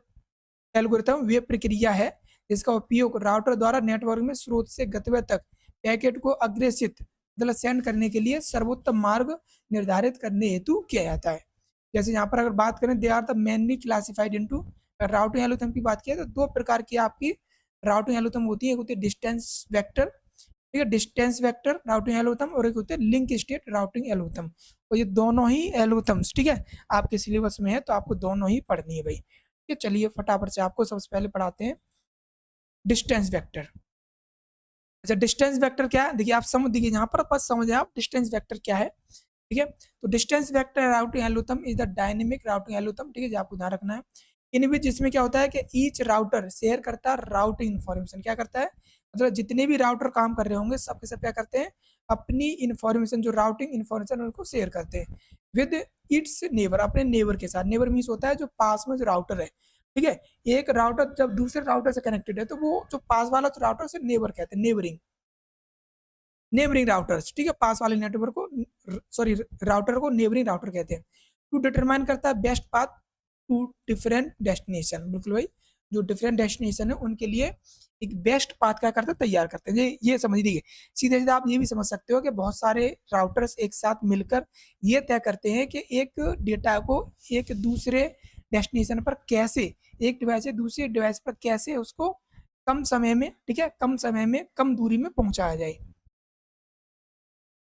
एल्गोरिथम वे प्रक्रिया है जिसका उपयोग राउटर द्वारा नेटवर्क में स्रोत से गंतव्य तक पैकेट को अग्रेसित मतलब सेंड करने के लिए सर्वोत्तम मार्ग निर्धारित करने हेतु किया जाता है। जैसे यहाँ पर अगर बात करें, they are the mainly classified into, routing algorithm की बात किया तो दो प्रकार की आपकी राउटिंग एल्गोरिथम होती है, एक होती है डिस्टेंस वेक्टर, ठीक है, डिस्टेंस वेक्टर राउटिंग एल्गोरिथम, और एक होते हैं लिंक स्टेट राउटिंग एल्गोरिथम। तो ये दोनों ही एल्गोरिथम्स, ठीक है, आपके सिलेबस में है, तो आपको दोनों ही पढ़नी है भाई, ठीक है। चलिए फटाफट से आपको सबसे पहले पढ़ाते हैं डिस्टेंस वेक्टर। अच्छा, डिस्टेंस वेक्टर क्या है, देखिए आप समझ, देखिए यहाँ पर बस समझे आप डिस्टेंस वेक्टर क्या है, ठीक है। तो distance vector routing algorithm is the dynamic routing algorithm, ठीक है, जो आपको ध्यान रखना है। इन विच जिसमें क्या होता है कि ईच राउटर शेयर करता है राउटिंग इन्फॉर्मेशन, क्या करता है, मतलब जितने भी राउटर काम कर रहे होंगे सब के सब क्या करते हैं, अपनी इन्फॉर्मेशन जो राउटिंग इन्फॉर्मेशन उनको शेयर करते हैं विद इट्स नेबर, अपने नेबर के साथ। नेबर मीन्स होता है जो पास में जो राउटर है, ठीक है। एक राउटर जब दूसरे राउटर से कनेक्टेड है तो वो जो पास वाला जो राउटर से नेबर कहते हैं, नेबरिंग नेबरिंग राउटर्स, ठीक है, पास वाले नेटवर्क को सॉरी राउटर को नेबरिंग राउटर कहते हैं। टू डिटरमाइन करता है best path to different destination, बिल्कुल भाई, जो डिफरेंट डेस्टिनेशन है उनके लिए एक बेस्ट पाथ क्या करते हैं, तैयार करते हैं। ये समझ लीजिए, सीधे सीधे आप ये भी समझ सकते हो कि बहुत सारे राउटर्स एक साथ मिलकर ये तय करते हैं कि एक डेटा को एक दूसरे डेस्टिनेशन पर कैसे, एक डिवाइस से दूसरे डिवाइस पर कैसे उसको कम समय में, ठीक है, कम समय में कम दूरी में पहुंचाया जाए,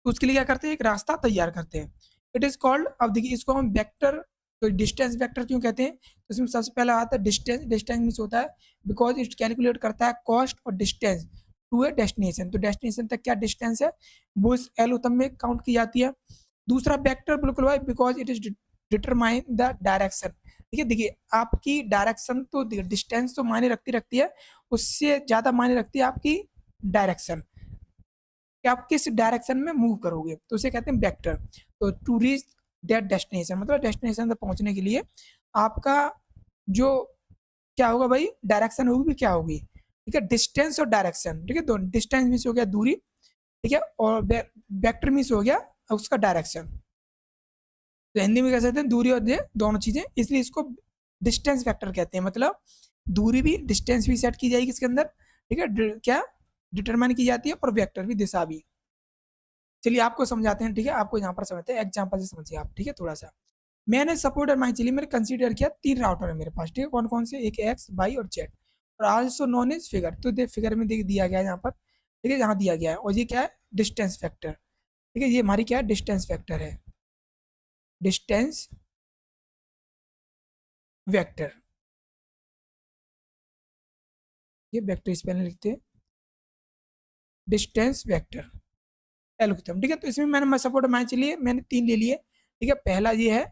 तो उसके लिए क्या करते हैं, एक रास्ता तैयार करते हैं। इट इज कॉल्ड, अब देखिए इसको हम वेक्टर, तो डिस्टेंस वेक्टर क्यों कहते हैं, तो इसमें सबसे पहला आता है डिस्टेंस। डिस्टेंस मीन्स होता है बिकॉज इट कैलकुलेट करता है कॉस्ट और डिस्टेंस टू ए डेस्टिनेशन, तो डेस्टिनेशन तक क्या डिस्टेंस है वो इस एल्गोरिथम में काउंट की जाती है। दूसरा वेक्टर, बिल्कुल भाई, because it is determine the direction, ठीक है। देखिए आपकी डायरेक्शन तो डिस्टेंस तो मायने रखती है, उससे ज़्यादा मायने रखती है आपकी डायरेक्शन, कि आप किस डायरेक्शन में मूव करोगे, तो उसे कहते हैं वेक्टर। तो टू रीच दैट डेस्टिनेशन, मतलब डेस्टिनेशन तक पहुंचने के लिए आपका जो क्या होगा भाई, डायरेक्शन होगी भी क्या होगी, ठीक है, डिस्टेंस और डायरेक्शन, ठीक है। तो डिस्टेंस मीन्स हो गया दूरी, ठीक है, और वेक्टर मीन्स हो गया उसका डायरेक्शन। तो हिंदी में कह सकते हैं दूरी और दोनों चीजें, इसलिए इसको डिस्टेंस वेक्टर कहते हैं। मतलब दूरी भी, डिस्टेंस भी सेट की जाएगी इसके अंदर, ठीक है, क्या डिटरमाइन की जाती है, और वेक्टर भी, दिशा भी। चलिए आपको समझाते हैं, ठीक है, आपको यहाँ पर समझते हैं, एग्जाम्पल से समझिए आप, ठीक है। थोड़ा सा मैंने सपोर्ट और मान चलिए मैंने कंसीडर किया 3 राउटर है मेरे पास, ठीक है, कौन कौन से, एक एक्स, वाई और जेड, और आल्सो नोन एज फिगर, तो देख फिगर में देख दिया गया है यहाँ पर, ठीक है, यहाँ दिया गया है, और ये क्या है, डिस्टेंस फैक्टर, ठीक है, ये हमारी क्या है, डिस्टेंस फैक्टर है, डिस्टेंस वेक्टर, ये वेक्टर इस पहले लिखते हैं, डिस्टेंस वेक्टर एल्गोरिथम, ठीक है। तो इसमें मैंने सपोर्ट मान चलिए मैंने 3 ले लिए, ठीक है, पहला ये है,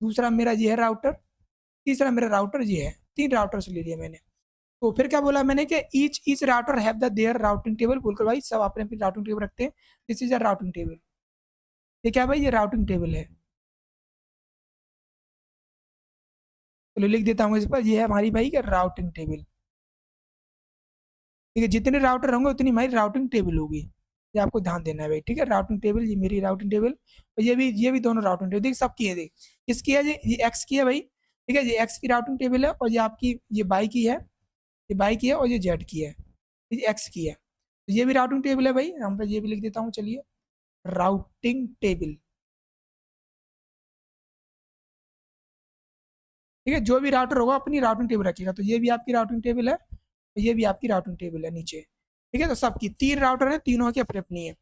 दूसरा मेरा ये है राउटर, तीसरा मेरा राउटर ये है, 3 राउटर से ले लिया मैंने। तो फिर क्या बोला मैंने कि each router have the their routing table, बोलकर भाई सब अपने अपनी राउटिंग टेबल रखते हैं, this is a routing table, ये क्या भाई, ये राउटिंग टेबल है, तो लिख देता हूँ इस पर, ये है हमारी भाई क्या राउटिंग टेबल, ठीक है, जितने राउटर होंगे उतनी हमारी राउटिंग टेबल होगी, ये आपको ध्यान देना है भाई, ठीक है, राउटिंग टेबल, ये मेरी राउटिंग टेबल, और ये भी दोनों राउटिंग टेबल, देख सबकी है, देख किसकी है, ये एक्स की है भाई, ठीक है, ये एक्स की राउटिंग टेबल है, और ये आपकी ये बाई की है, ये बाई की है, और ये जेड की है, ये एक्स की है, तो ये भी राउटिंग टेबल है भाई, यहाँ पर ये भी लिख देता हूँ, चलिए राउटिंग टेबल, ठीक है, जो भी राउटर होगा अपनी राउटिंग टेबल रखेगा, तो ये भी आपकी राउटिंग टेबल है, और ये भी आपकी राउटिंग टेबल है नीचे, ठीक है, तो सबकी 3 राउटर है, तीनों की अपनी अपनी है।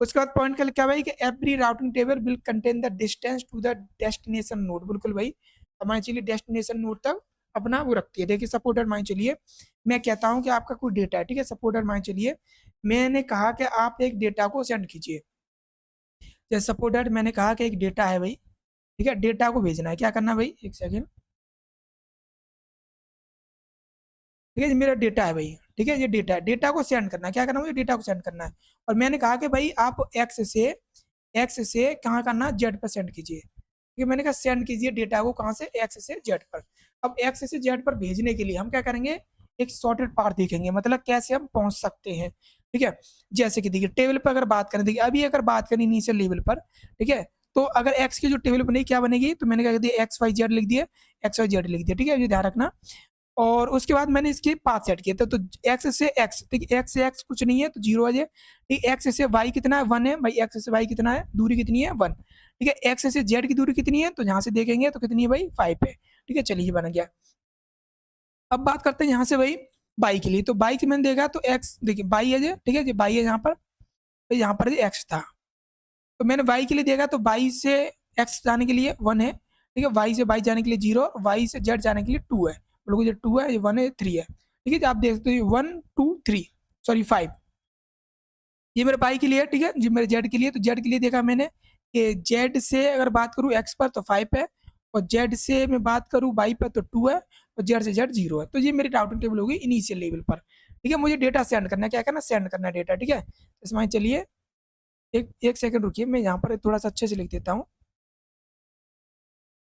उसके बाद पॉइंट का क्या भाई कि every routing table will contain the distance to the destination node, बिल्कुल भाई, अब मान चलिए डेस्टिनेशन नोड तक अपना वो रखती है, देखिए सपोर्टर मान चलिए मैं कहता हूँ कि आपका कोई डेटा है, ठीक है, सपोर्टर मान चलिए मैंने कहा कि आप एक डेटा को सेंड कीजिए, जैसे सपोर्टर मैंने कहा कि एक डेटा है भाई, ठीक है, डेटा को भेजना है, क्या करना है भाई, एक सेकेंड, ठीक है, ये मेरा डेटा है भाई, ठीक है, ये डेटा है, डेटा को सेंड करना है, क्या करना है, मुझे डेटा को सेंड करना है, और मैंने कहा कि भाई आप एक्स से कहाँ करना, जेड पर सेंड कीजिए, ठीक है, मैंने कहा सेंड कीजिए डेटा को कहाँ से, एक्स से जेड पर। अब एक्स से जेड पर भेजने के लिए हम क्या करेंगे, एक सॉर्टेड पाथ देखेंगे, मतलब कैसे हम पहुंच सकते हैं, ठीक है, जैसे कि देखिए टेबल पर अगर बात करें, देखिए अभी अगर बात करें इनिशियल लेवल पर, ठीक है, तो अगर एक्स की जो टेबल बनेगी क्या बनेगी, तो मैंने क्या कर दिया, एक्स वाई जेड लिख दिया, एक्स वाई जेड लिख दिया, ठीक है, ये ध्यान रखना, और उसके बाद मैंने इसके पाथ सेट किए थे, तो एक्स से एक्स, ठीक है, एक्स से एक्स कुछ नहीं है तो 0 आ जाए, ठीक है, एक्स से वाई कितना है, 1 है भाई, एक्स से वाई कितना है, दूरी कितनी है, 1, ठीक है, एक्स से जेड की दूरी कितनी है, तो यहाँ से देखेंगे तो कितनी है भाई, 5 है, ठीक है, चलिए बन गया। अब बात करते हैं यहाँ से भाई बाई के लिए, तो बाई की मैंने देखा तो एक्स, देखिए बाई है ये, ठीक है, ये बाई है यहाँ पर, तो यहाँ पर एक्स था, तो मैंने वाई के लिए देखा तो वाई से एक्स जाने के लिए 1 है, ठीक है, वाई से वाई जाने के लिए 0, वाई से जेड जाने के लिए 2 है, बिल्कुल, ये 2 है, ये 1 है, 3 है, ठीक है, आप देखते हो 1 2 3, सॉरी 5, ये मेरे बाई के लिए, ठीक है, जी मेरे जेड के लिए, तो जेड के लिए देखा मैंने कि जेड से अगर बात करूँ एक्स पर तो 5 है, और जेड से मैं बात करूँ बाई पर तो 2 है, और जेड से जेड 0 है, तो ये मेरी राउटिंग टेबल होगी इनिशियल लेवल पर, ठीक है, मुझे डेटा सेंड करना है, क्या करना, सेंड करना है डेटा, ठीक है, इसमें चलिए एक एक सेकंड रुकिए, मैं यहाँ पर थोड़ा सा अच्छे से लिख देता हूँ,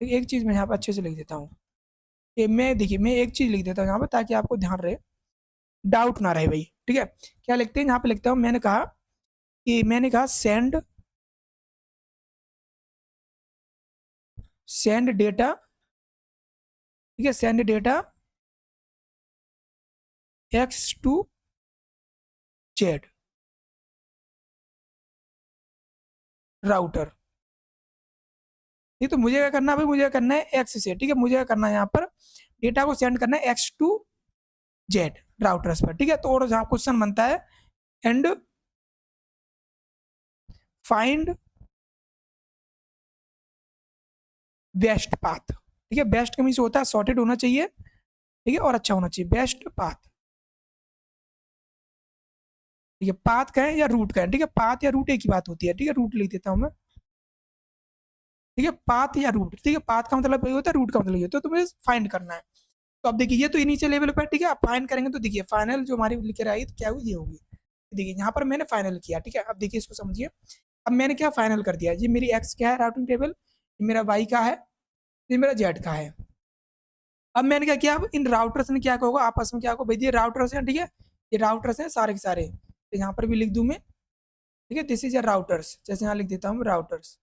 एक चीज़ मैं यहाँ पर अच्छे से लिख देता हूँ, कि मैं देखिए मैं एक चीज़ लिख देता हूँ यहाँ पर ताकि आपको ध्यान रहे, डाउट ना रहे भाई, ठीक है, क्या लिखते हैं यहाँ पे, लिखता हूँ मैंने कहा सेंड डेटा, ठीक है, send data X to Z router, ये तो मुझे क्या करना है भाई, मुझे क्या करना है एक्स से, ठीक है, मुझे क्या करना है यहाँ पर डेटा को सेंड करना है एक्स टू जेड राउटर्स पर, ठीक है, तो और यहाँ क्वेश्चन बनता है एंड फाइंड बेस्ट पाथ, ठीक है, बेस्ट का मीन्स होता है सॉर्टेड होना चाहिए, ठीक है, और अच्छा होना चाहिए, बेस्ट पाथ, ठीक है, पाथ कहें या रूट कहें, ठीक है, पाथ या रूट एक ही बात होती है, ठीक है, रूट लिख देता हूँ मैं, ठीक है, पाथ या रूट, ठीक है, पाथ का मतलब ये होता है, रूट का मतलब ये होता है, तो तुम्हें फाइंड करना है, तो अब देखिए ये तो इनिशियल लेवल पर, ठीक है, आप फाइंड करेंगे तो देखिए फाइनल जो हमारी लिख आई तो क्या हुई, ये होगी, देखिए यहाँ पर मैंने फाइनल किया, ठीक है, अब देखिए इसको समझिए, अब मैंने क्या फाइनल कर दिया, ये मेरी एक्स क्या है राउटिंग टेबल, ये मेरा वाई का है, ये मेरा जेड का है, अब मैंने क्या किया, अब इन राउटर्स ने क्या होगा आपस में क्या होगा भाई, ये राउटर्स हैं, ठीक है, ये राउटर्स हैं सारे के सारे, तो यहाँ पर भी लिख दूं मैं, ठीक है, दिस इज अ राउटर्स, जैसे यहाँ लिख देता हूँ राउटर्स,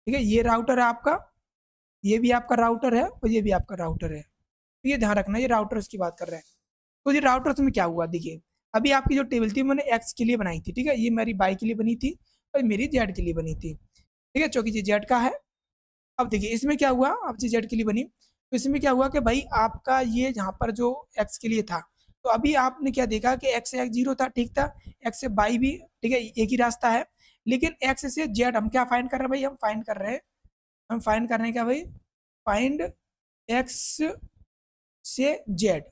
ठीक है, ये राउटर है आपका, ये भी आपका राउटर है, और ये भी आपका राउटर है, तो ये ध्यान रखना, ये राउटर्स की बात कर रहे हैं, तो ये राउटर्स में क्या हुआ देखिए, अभी आपकी जो टेबल थी मैंने एक्स के लिए बनाई थी, ठीक है, ये मेरी वाई के लिए बनी थी और मेरी जेड के लिए बनी थी, ठीक है, चूंकि ये जेड का है। अब देखिए इसमें क्या हुआ, अब ये जेड के लिए बनी, तो इसमें क्या हुआ कि भाई आपका ये यहाँ पर जो एक्स के लिए था, तो अभी आपने क्या देखा कि एक्स से एक्स जीरो था, ठीक था, एक्स से बाई भी, ठीक है, एक ही रास्ता है, लेकिन एक्स से जेड हम क्या फाइंड कर रहे हैं भाई, हम फाइंड कर रहे हैं, हम फाइंड करने का भाई, फाइंड एक्स से जेड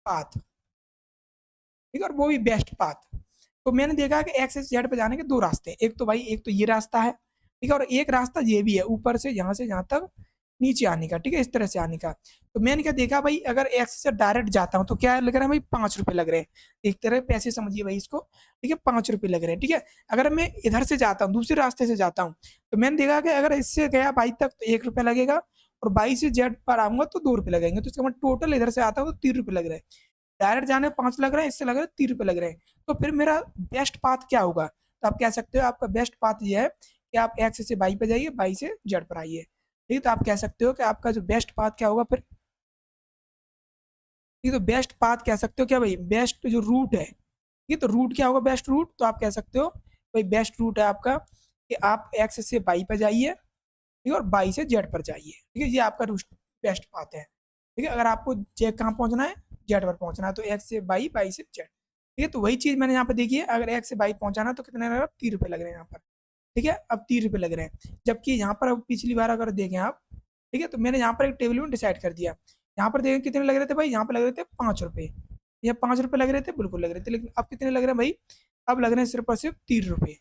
पाथ, ठीक है, और वो भी बेस्ट पाथ। तो मैंने देखा कि एक्स से जेड पे जाने के दो रास्ते हैं, एक तो भाई एक तो ये रास्ता है, ठीक है, और एक रास्ता ये भी है, ऊपर से यहाँ तक नीचे आने का, ठीक है, इस तरह से आने का। तो मैंने क्या देखा भाई, अगर एक्स से डायरेक्ट जाता हूँ तो क्या लग रहा है भाई, 5 रुपये लग रहे हैं, एक तरह पैसे समझिए भाई इसको, ठीक है, 5 रुपये लग रहे हैं, ठीक है। अगर मैं इधर से जाता हूँ, दूसरे रास्ते से जाता हूँ, तो मैंने देखा कि अगर इससे गया बाई तक तो 1 रुपया लगेगा, और बाई से जेड पर आऊंगा तो 2 रुपये लगेंगे, तो इसका मतलब टोटल इधर से आता हूँ तो 3 रुपये लग रहे हैं, डायरेक्ट जाने में 5 लग रहे हैं, इससे लग रहे हैं 3 रुपये लग रहे हैं। तो फिर मेरा बेस्ट पाथ क्या होगा, तो आप कह सकते हो आपका बेस्ट पाथ ये है कि आप एक्स से बाई पे जाइए, बाई से जेड पर आइए, ठीक है। तो आप कह सकते हो कि आपका जो बेस्ट पाथ क्या होगा फिर, ये तो बेस्ट पाथ कह सकते हो क्या भाई, बेस्ट जो रूट है, ये तो रूट क्या होगा, बेस्ट रूट, तो आप कह सकते हो भाई बेस्ट रूट है आपका कि आप एक्स से बाई पर जाइए, ठीक है, और बाई से जेड पर जाइए, ठीक है, ये आपका बेस्ट पाथ है, ठीक है। अगर आपको जेड कहाँ पहुंचना है, जेड पर पहुंचना है, तो एक्स से बाई, बाई से जेड, ठीक है। तो वही चीज मैंने यहाँ पर देखी है, अगर एक्स से बाई पहुंचाना है तो कितने लग रहा है, 3 रुपये लग रहे हैं यहाँ पर, ठीक है, अब 3 रुपये लग रहे हैं, जबकि यहाँ पर अब पिछली बार अगर देखें आप, ठीक है, तो मैंने यहाँ पर एक टेबल में डिसाइड कर दिया, यहाँ पर देखें कितने लग रहे थे भाई, यहाँ पर लग रहे थे 5 रुपये, ये 5 रुपये लग रहे थे, बिल्कुल लग रहे थे, लेकिन अब कितने लग रहे हैं भाई, अब लग रहे हैं सिर्फ और सिर्फ 3 रुपये,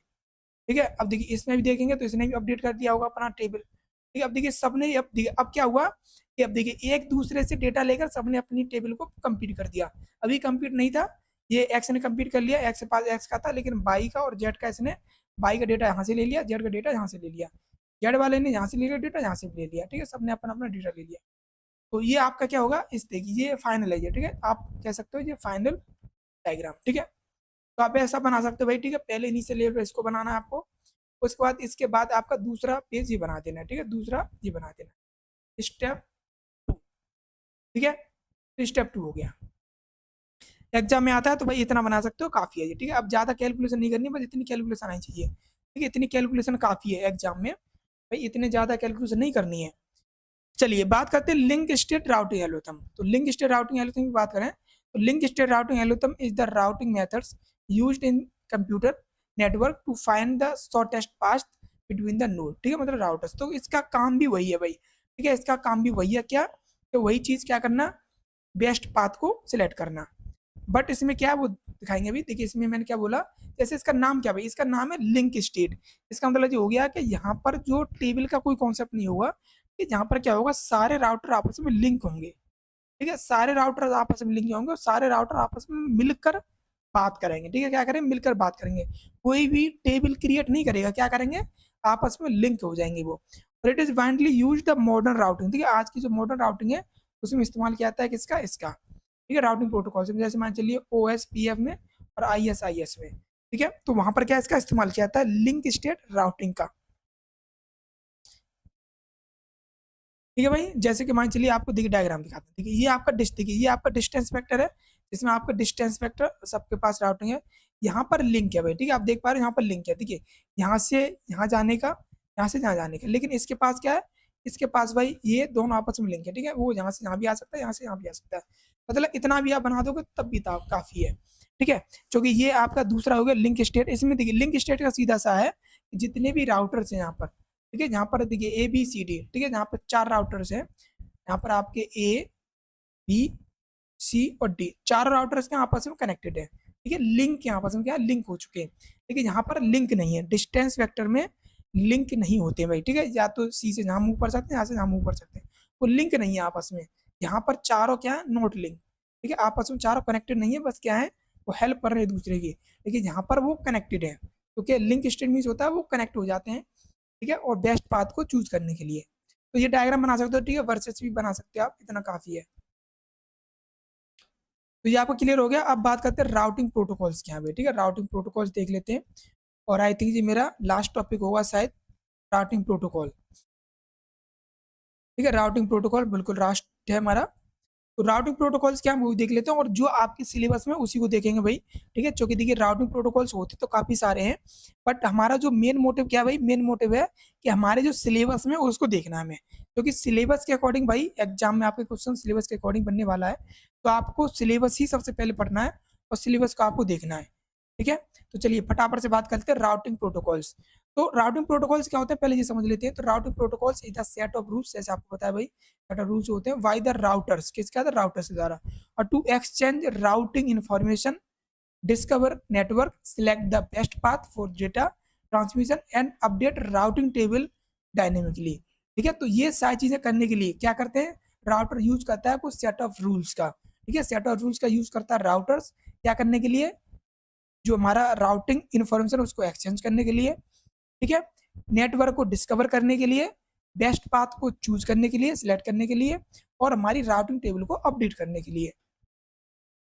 ठीक है। अब देखिए इसमें भी देखेंगे तो इसने भी अपडेट कर दिया होगा अपना टेबल, ठीक है। अब देखिए सबने, अब देखिए अब क्या हुआ कि अब देखिए एक दूसरे से डेटा लेकर सबने अपनी टेबल को कंप्लीट कर दिया, अभी कंप्लीट नहीं था, ये एक्स ने कंप्लीट कर लिया, एक्स के पास एक्स का था, लेकिन बाई का और जेड का इसने, बाई का डेटा यहाँ से ले लिया, जेड का डेटा यहाँ से ले लिया, जेड वाले ने यहाँ से ले लिया डेटा, यहाँ से ले लिया, ठीक है, सबने अपना अपना डेटा ले लिया। तो ये आपका क्या होगा, इस देखिए ये फाइनल है, ये ठीक है, आप कह सकते हो ये फाइनल डायग्राम, ठीक है। तो आप ऐसा बना सकते हो भाई, ठीक है, पहले इनिशियल लेवल पे इसको बनाना है आपको, उसके बाद इसके बाद आपका दूसरा पेज ये बना देना है, ठीक है, दूसरा ये बना देना, स्टेप 2, ठीक है, तो स्टेप 2 हो गया। एग्जाम में आता है तो भाई इतना बना सकते हो, काफी है ये, ठीक है। अब ज्यादा कैलकुलेशन नहीं करनी, बस इतनी कैलकुलेशन आनी चाहिए, ठीक है, इतनी कैलकुलेशन काफी है एग्जाम में, भाई इतने ज्यादा कैलकुलेशन नहीं करनी है। चलिए बात करते हैं लिंक स्टेट राउटिंग एल्गोरिथम। तो लिंक स्टेट राउटिंग एल्गोरिथम की बात करें तो link state routing algorithm is the routing methods used in computer network to find the shortest path between the node, ठीक है, मतलब राउटर्स, तो इसका काम भी वही है भाई, ठीक है, इसका काम भी वही है, क्या, तो वही चीज क्या करना, बेस्ट पाथ को सिलेक्ट करना। बट इसमें क्या वो दिखाएंगे अभी, देखिए इसमें मैंने क्या बोला, जैसे इसका नाम क्या भाई, इसका नाम है लिंक स्टेट, इसका मतलब ये हो गया कि यहाँ पर जो टेबल का कोई कॉन्सेप्ट नहीं होगा, कि जहाँ पर क्या होगा, सारे राउटर आपस में लिंक होंगे, ठीक है, सारे राउटर आपस में लिंक होंगे और सारे राउटर आपस में मिलकर बात करेंगे, ठीक है, क्या करेंगे, मिलकर बात करेंगे, कोई भी टेबल क्रिएट नहीं करेगा, क्या करेंगे, आपस में लिंक हो जाएंगे वो। और it is widely use the modern routing, ठीक है, आज की जो मॉडर्न राउटिंग है उसमें इस्तेमाल किया जाता है किसका, इसका, ठीक है, राउटिंग प्रोटोकॉल से, जैसे मान चलिए OSPF में और ISIS में, ठीक है, तो वहां पर क्या इसका इस्तेमाल किया जाता है, लिंक स्टेट राउटिंग का, ठीक है भाई। जैसे कि मान चलिए आपको देखिए डायग्राम दिखाते हैं, देखिए ये आपका देखिए ये आपका डिस्टेंस वेक्टर है, जिसमें आपका डिस्टेंस वेक्टर सबके पास राउटिंग है, यहाँ पर लिंक है भाई, ठीक है, आप देख पा रहे हैं यहाँ पर लिंक है, ठीक है, यहाँ से यहाँ जाने का, यहाँ से यहाँ जाने का, लेकिन इसके पास क्या है, इसके पास भाई ये दोनों आपस में लिंक है, ठीक है, वो यहाँ से यहाँ भी आ सकता है, यहाँ से यहाँ भी आ सकता है, मतलब इतना भी आप बना दोगे तब भी काफी है, ठीक है, क्योंकि ये आपका दूसरा हो गया लिंक स्टेट। इसमें देखिए लिंक स्टेट का सीधा सा है, जितने भी राउटर्स हैं यहाँ पर, ठीक है, यहाँ पर देखिए ABCD, ठीक है, यहाँ पर 4 राउटर्स हैं, यहाँ पर आपके A B C और D, चारों राउटर्स के आपस में कनेक्टेड है, ठीक है, लिंक के आपस में क्या लिंक हो चुके हैं, लेकिन यहाँ पर लिंक नहीं है, डिस्टेंस वेक्टर में लिंक नहीं होते भाई, ठीक है, या तो C से यहाँ मूव कर सकते हैं, यहाँ से यहाँ मूव कर सकते हैं, वो लिंक नहीं है आपस में, यहाँ पर चारों क्या है, नोट लिंक, ठीक है, आपस में चारों कनेक्टेड नहीं है, बस क्या है, वो हेल्प कर रहे हैं दूसरे की, लेकिन यहाँ पर वो कनेक्टेड है, तो क्या लिंक स्टेट मीन्स होता है वो कनेक्ट हो जाते हैं, ठीक है, और बेस्ट पाथ को चूज करने के लिए। तो ये डायग्राम बना सकते हो, ठीक है, वर्सेस भी बना सकते हो आप, इतना काफी है। तो ये आपको क्लियर हो गया। अब बात करते हैं राउटिंग प्रोटोकॉल्स क्या है, ठीक है, राउटिंग प्रोटोकॉल्स देख लेते हैं, और आई थिंक ये मेरा लास्ट टॉपिक होगा शायद, राउटिंग प्रोटोकॉल, ठीक है, राउटिंग प्रोटोकॉल बिल्कुल लास्ट है हमारा। तो राउटिंग प्रोटोकॉल्स क्या हम वो देख लेते हैं, और जो आपके सिलेबस में उसी को देखेंगे भाई, ठीक है। क्योंकि देखिए राउटिंग प्रोटोकॉल्स होते तो काफ़ी सारे हैं, बट हमारा जो मेन मोटिव क्या है भाई, मेन मोटिव है कि हमारे जो सिलेबस में उसको देखना है हमें। क्योंकि सिलेबस के अकॉर्डिंग भाई एग्जाम में आपके क्वेश्चन सिलेबस के अकॉर्डिंग बनने वाला है, तो आपको सिलेबस ही सबसे पहले पढ़ना है और सिलेबस को आपको देखना है, ठीक है। तो चलिए फटाफट से बात करते हैं राउटिंग प्रोटोकॉल्स। तो राउटिंग प्रोटोकॉल्स क्या होते हैं पहले ये समझ लेते हैं। तो routing protocols is the set of rules, जैसे आपको पता है भाई, सेट ऑफ रूल्स होते हैं बाय द राउटर्स, किसके द्वारा, राउटर्स के द्वारा, और to exchange routing information, discover network, select the best path for data transmission and update routing table dynamically, ठीक है। तो ये सारी चीजें करने के लिए क्या करते हैं, राउटर यूज करता है कुछ सेट ऑफ रूल्स का, ठीक है। सेट ऑफ रूल्स का यूज करता है राउटर्स क्या करने के लिए, जो हमारा राउटिंग इन्फॉर्मेशन उसको एक्सचेंज करने के लिए, ठीक है, नेटवर्क को डिस्कवर करने के लिए, बेस्ट पाथ को चूज करने के लिए, सिलेक्ट करने के लिए, और हमारी राउटिंग टेबल को अपडेट करने के लिए।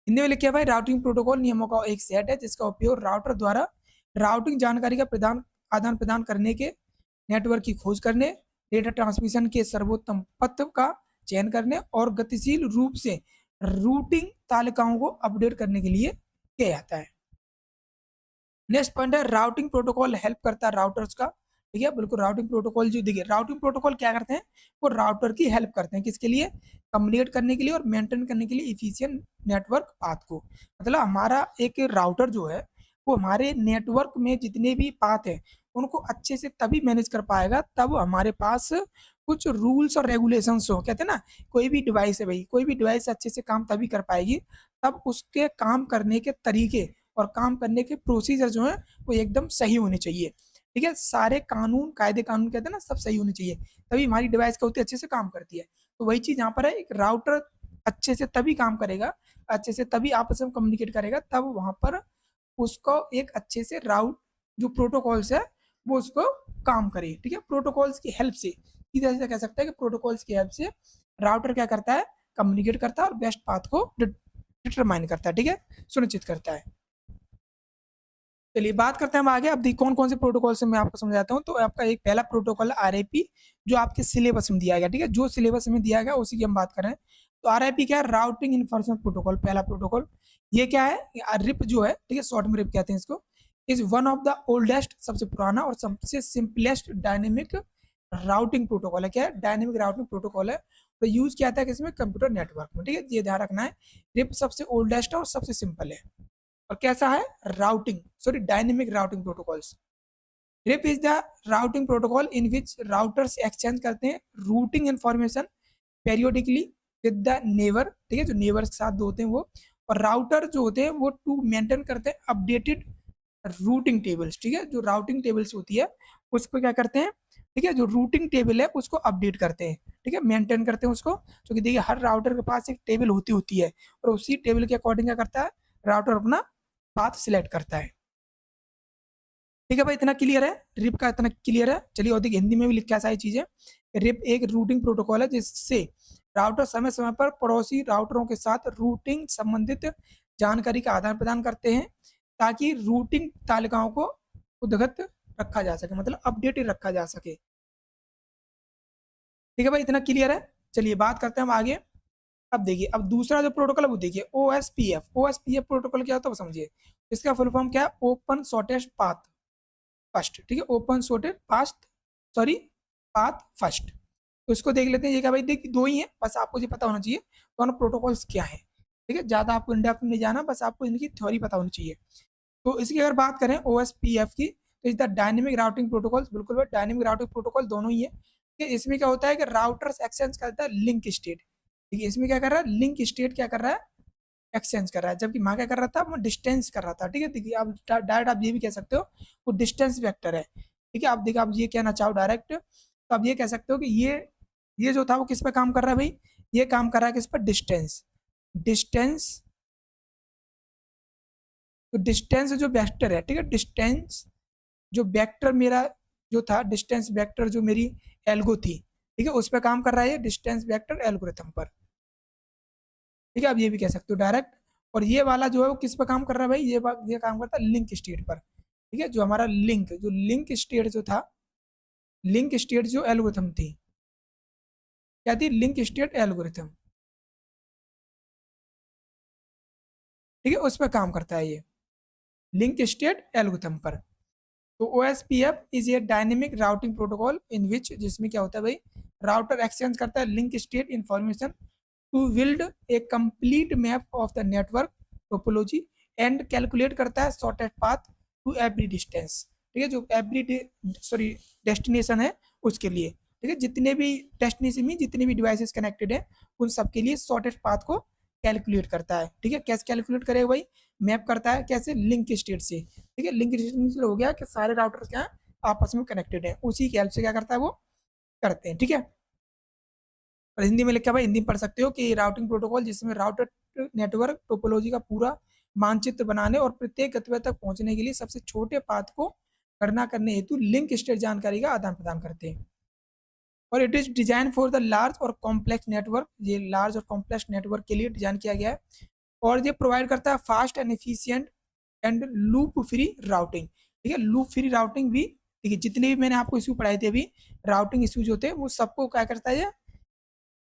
हिंदी में लिखिए भाई, राउटिंग प्रोटोकॉल नियमों का एक सेट है जिसका उपयोग राउटर द्वारा राउटिंग जानकारी का आदान प्रदान करने के, नेटवर्क की खोज करने, डेटा ट्रांसमिशन के सर्वोत्तम पथ का चयन करने और गतिशील रूप से रूटिंग तालिकाओं को अपडेट करने के लिए किया जाता है। नेक्स्ट पॉइंट है राउटिंग प्रोटोकॉल हेल्प करता है राउटर्स का, ठीक है। बिल्कुल राउटिंग प्रोटोकॉल जो देखिए राउटिंग प्रोटोकॉल क्या करते हैं, वो राउटर की हेल्प करते हैं, किसके लिए, कम्युनिकेट करने के लिए और मेंटेन करने के लिए इफिशिएंट नेटवर्क पाथ को। मतलब हमारा एक राउटर जो है वो हमारे नेटवर्क में जितने भी पाथ हैं उनको अच्छे से तभी मैनेज कर पाएगा तब हमारे पास कुछ रूल्स और रेगुलेशंस हो। कहते हैं ना, कोई भी डिवाइस है भाई, कोई भी डिवाइस अच्छे से काम तभी कर पाएगी तब उसके काम करने के तरीके और काम करने के प्रोसीजर जो है वो एकदम सही होने चाहिए, ठीक है। सारे कानून कायदे कानून कहते हैं ना, सब सही होने चाहिए, तभी हमारी डिवाइस का होती अच्छे से काम करती है। तो वही चीज़ यहाँ पर है, एक राउटर अच्छे से तभी काम करेगा, अच्छे से तभी आपस में कम्युनिकेट करेगा, तब वहाँ पर उसको एक अच्छे से राउट जो प्रोटोकॉल्स है वो उसको काम करे, ठीक है। प्रोटोकॉल्स की हेल्प से सीधा सीधा कह सकता है कि प्रोटोकॉल्स की हेल्प से राउटर क्या करता है, कम्युनिकेट करता है और बेस्ट पाथ को डिटरमाइन करता है, ठीक है, सुनिश्चित करता है। चलिए बात करते हैं हम आगे। अब देखिए कौन कौन से प्रोटोकॉल से मैं आपको समझाता हूँ। तो आपका एक पहला प्रोटोकॉल आरआईपी, जो आपके सिलेबस में दिया गया, ठीक है, जो सिलेबस में दिया गया उसी की हम बात करें। तो आरआईपी क्या है, राउटिंग इन्फॉर्मेशन प्रोटोकॉल, पहला प्रोटोकॉल। ये क्या है, रिप जो है, ठीक है, शॉर्ट में रिप कहते हैं इसको, is one of the oldest, सबसे पुराना और सबसे सिंपलेस्ट डायनेमिक राउटिंग प्रोटोकॉल है। क्या है, डायनेमिक राउटिंग प्रोटोकॉल है। तो यूज किया था किसमें, कंप्यूटर नेटवर्क में, ठीक है, ये ध्यान रखना है। रिप सबसे ओल्डेस्ट और सबसे सिंपल है। और कैसा है, routing sorry dynamic routing protocols. RIP is the routing protocol in which routers exchange करते हैं routing information periodically with the neighbour, ठीक है, जो नेबर के साथ होते हैं वो, और राउटर जो होते हैं वो टू मेंटेन करते हैं अपडेटेड रूटिंग टेबल्स, ठीक है, जो राउटिंग टेबल्स होती है उसको क्या करते हैं, ठीक है, जो रूटिंग टेबल है उसको अपडेट करते हैं, ठीक है, मेंटेन करते हैं उसको। क्योंकि देखिए हर राउटर के पास एक टेबल होती होती है और उसी टेबल के अकॉर्डिंग क्या करता है, राउटर अपना पाथ सिलेक्ट करता है, ठीक है भाई, इतना क्लियर है, रिप का इतना क्लियर है। चलिए और देखिए हिंदी में भी लिखा है सारी चीजें। रिप एक रूटिंग प्रोटोकॉल है जिससे राउटर समय समय पर पड़ोसी राउटरों के साथ रूटिंग संबंधित जानकारी का आदान प्रदान करते हैं ताकि रूटिंग तालिकाओं को उद्धृत रखा जा सके, मतलब अपडेटेड रखा जा सके, ठीक है भाई, इतना क्लियर है। चलिए बात करते हैं हम आगे। अब देखिए अब दूसरा जो प्रोटोकॉल है वो देखिए ओएसपीएफ प्रोटोकॉल क्या होता है वो समझिए। इसका फुल फॉर्म क्या है, ओपन शॉर्टेस्ट पाथ फर्स्ट, ठीक है, open shorted path, sorry path first. तो इसको देख लेते हैं, ये क्या भाई, देखिए दो ही है, बस आपको ये पता होना चाहिए दोनों प्रोटोकॉल्स क्या है, ठीक है, ज़्यादा आपको इंडेप्थ में नहीं जाना, बस आपको इनकी थ्योरी पता होनी चाहिए। तो इसकी अगर बात करें ओएसपीएफ की, तो is the dynamic routing protocol, बिल्कुल भाई डायनेमिक राउटिंग प्रोटोकॉल दोनों ही है, ठीक है। इसमें क्या होता है कि राउटर्स एक्सचेंज करता है लिंक स्टेट, ठीक है, इसमें क्या कर रहा है, लिंक स्टेट क्या कर रहा है, एक्सचेंज कर रहा है, जबकि वहाँ क्या कर रहा था, वो डिस्टेंस कर रहा था, ठीक है। देखिए आप डायरेक्ट आप ये भी कह सकते हो वो डिस्टेंस वेक्टर है, ठीक है। आप देखिए आप ये कहना चाहो डायरेक्ट, तो आप ये कह सकते हो कि ये जो था वो किस पे काम कर रहा है भाई, ये काम कर रहा है किस पर, डिस्टेंस, डिस्टेंस, तो डिस्टेंस जो वेक्टर है, ठीक है, डिस्टेंस जो वेक्टर मेरा जो था, डिस्टेंस वेक्टर जो मेरी एल्गो थी, ठीक है, उस पर काम कर रहा है ये डिस्टेंस वेक्टर एल्गोरिथम पर, ठीक है। आप ये भी कह सकते हो डायरेक्ट। और ये वाला जो है वो किस पर काम कर रहा है भाई, ये काम करता है लिंक स्टेट पर, ठीक है, जो हमारा लिंक स्टेट जो था, लिंक स्टेट जो एल्गोरिथम थी, क्या थी, लिंक स्टेट एल्गोरिथम, ठीक है, उस पर काम करता है ये लिंक स्टेट एल्गोरिथम पर। तो OSPF is a dynamic routing protocol in which, जिसमें क्या होता है भाई, राउटर एक्सचेंज करता है link state information to build a complete map of the network topology and calculate करता है shortest path to every distance. ठीक है, जो एवरी सॉरी डेस्टिनेशन है उसके लिए। ठीक है, जितने भी डेस्टिनेशन में जितने भी डिवाइसेस कनेक्टेड है उन सब के लिए शॉर्टेस्ट पाथ को कैलकुलेट करता है। ठीक है, कैसे कैलकुलेट करेगा भाई, मैप करता है कैसे, लिंक स्टेट से। ठीक है, लिंक स्टेट मतलब हो गया कि सारे राउटर क्या है आपस में कनेक्टेड है, उसी के हेल्प से क्या करता है वो करते हैं। ठीक है, और हिंदी में लिखा भाई, हिंदी में पढ़ सकते हो कि राउटिंग प्रोटोकॉल जिसमें राउटर नेटवर्क टोपोलॉजी का पूरा मानचित्र बनाने और प्रत्येक गंतव्य तक पहुंचने के लिए सबसे छोटे पाथ को गणना करने हेतु लिंक स्टेट जानकारी का आदान प्रदान करते हैं। और it is design for the large और कॉम्प्लेक्स नेटवर्क, ये लार्ज और कॉम्प्लेक्स नेटवर्क के लिए डिजाइन किया गया है। और ये प्रोवाइड करता है fast and efficient and loop free routing. ठीक है, लूप फ्री राउटिंग भी, ठीक है, जितने भी मैंने आपको इशू पढ़ाए थे अभी, राउटिंग इश्यूज होते हैं वो सबको क्या करता है,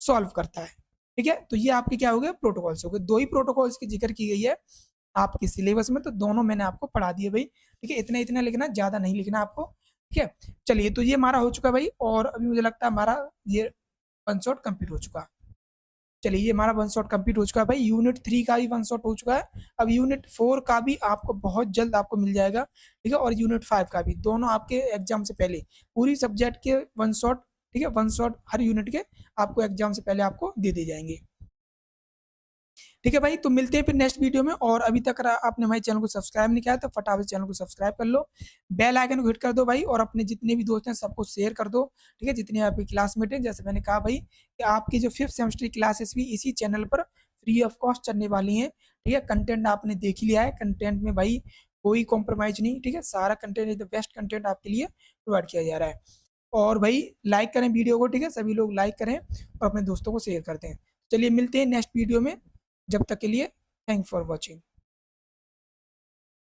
सॉल्व करता है। ठीक है, तो ये आपके क्या हो गए, प्रोटोकॉल्स हो गए। दो ही प्रोटोकॉल्स की जिक्र की गई है आपके सिलेबस में, तो दोनों मैंने आपको पढ़ा दिए भाई। ठीक है, इतना इतना लिखना, ज़्यादा नहीं लिखना आपको। ठीक है, चलिए, तो ये हमारा हो चुका भाई, और अभी मुझे लगता है हमारा ये वन शॉट कंप्लीट हो चुका। चलिए, ये हमारा वन शॉट कंप्लीट हो चुका है भाई, यूनिट 3 का भी वन शॉट हो चुका है। अब यूनिट 4 का भी आपको बहुत जल्द आपको मिल जाएगा। ठीक है, और यूनिट 5 का भी, दोनों आपके एग्जाम से पहले पूरी सब्जेक्ट के वन शॉट, ठीक है, वन शॉट हर यूनिट के आपको एग्जाम से पहले आपको दे दिए जाएंगे। ठीक है भाई, तो मिलते हैं फिर नेक्स्ट वीडियो में। और अभी तक आपने हमारे चैनल को सब्सक्राइब नहीं किया तो फटाफट चैनल को सब्सक्राइब कर लो, बेल आइकन को हिट कर दो भाई, और अपने जितने भी दोस्त हैं सबको शेयर कर दो। ठीक है, जितने आपके क्लासमेट हैं, जैसे मैंने कहा भाई कि आपकी जो 5th सेमेस्टर की क्लासेस भी इसी चैनल पर फ्री ऑफ कॉस्ट चलने वाली हैं। ठीक है, कंटेंट आपने देख ही लिया है, कंटेंट में भाई कोई कॉम्प्रोमाइज नहीं। ठीक है, सारा content is the best content आपके लिए प्रोवाइड किया जा रहा है। और भाई लाइक करें वीडियो को, ठीक है, सभी लोग लाइक करें और अपने दोस्तों को शेयर करते हैं। चलिए, मिलते हैं नेक्स्ट वीडियो में, जब तक के लिए थैंक फॉर वॉचिंग।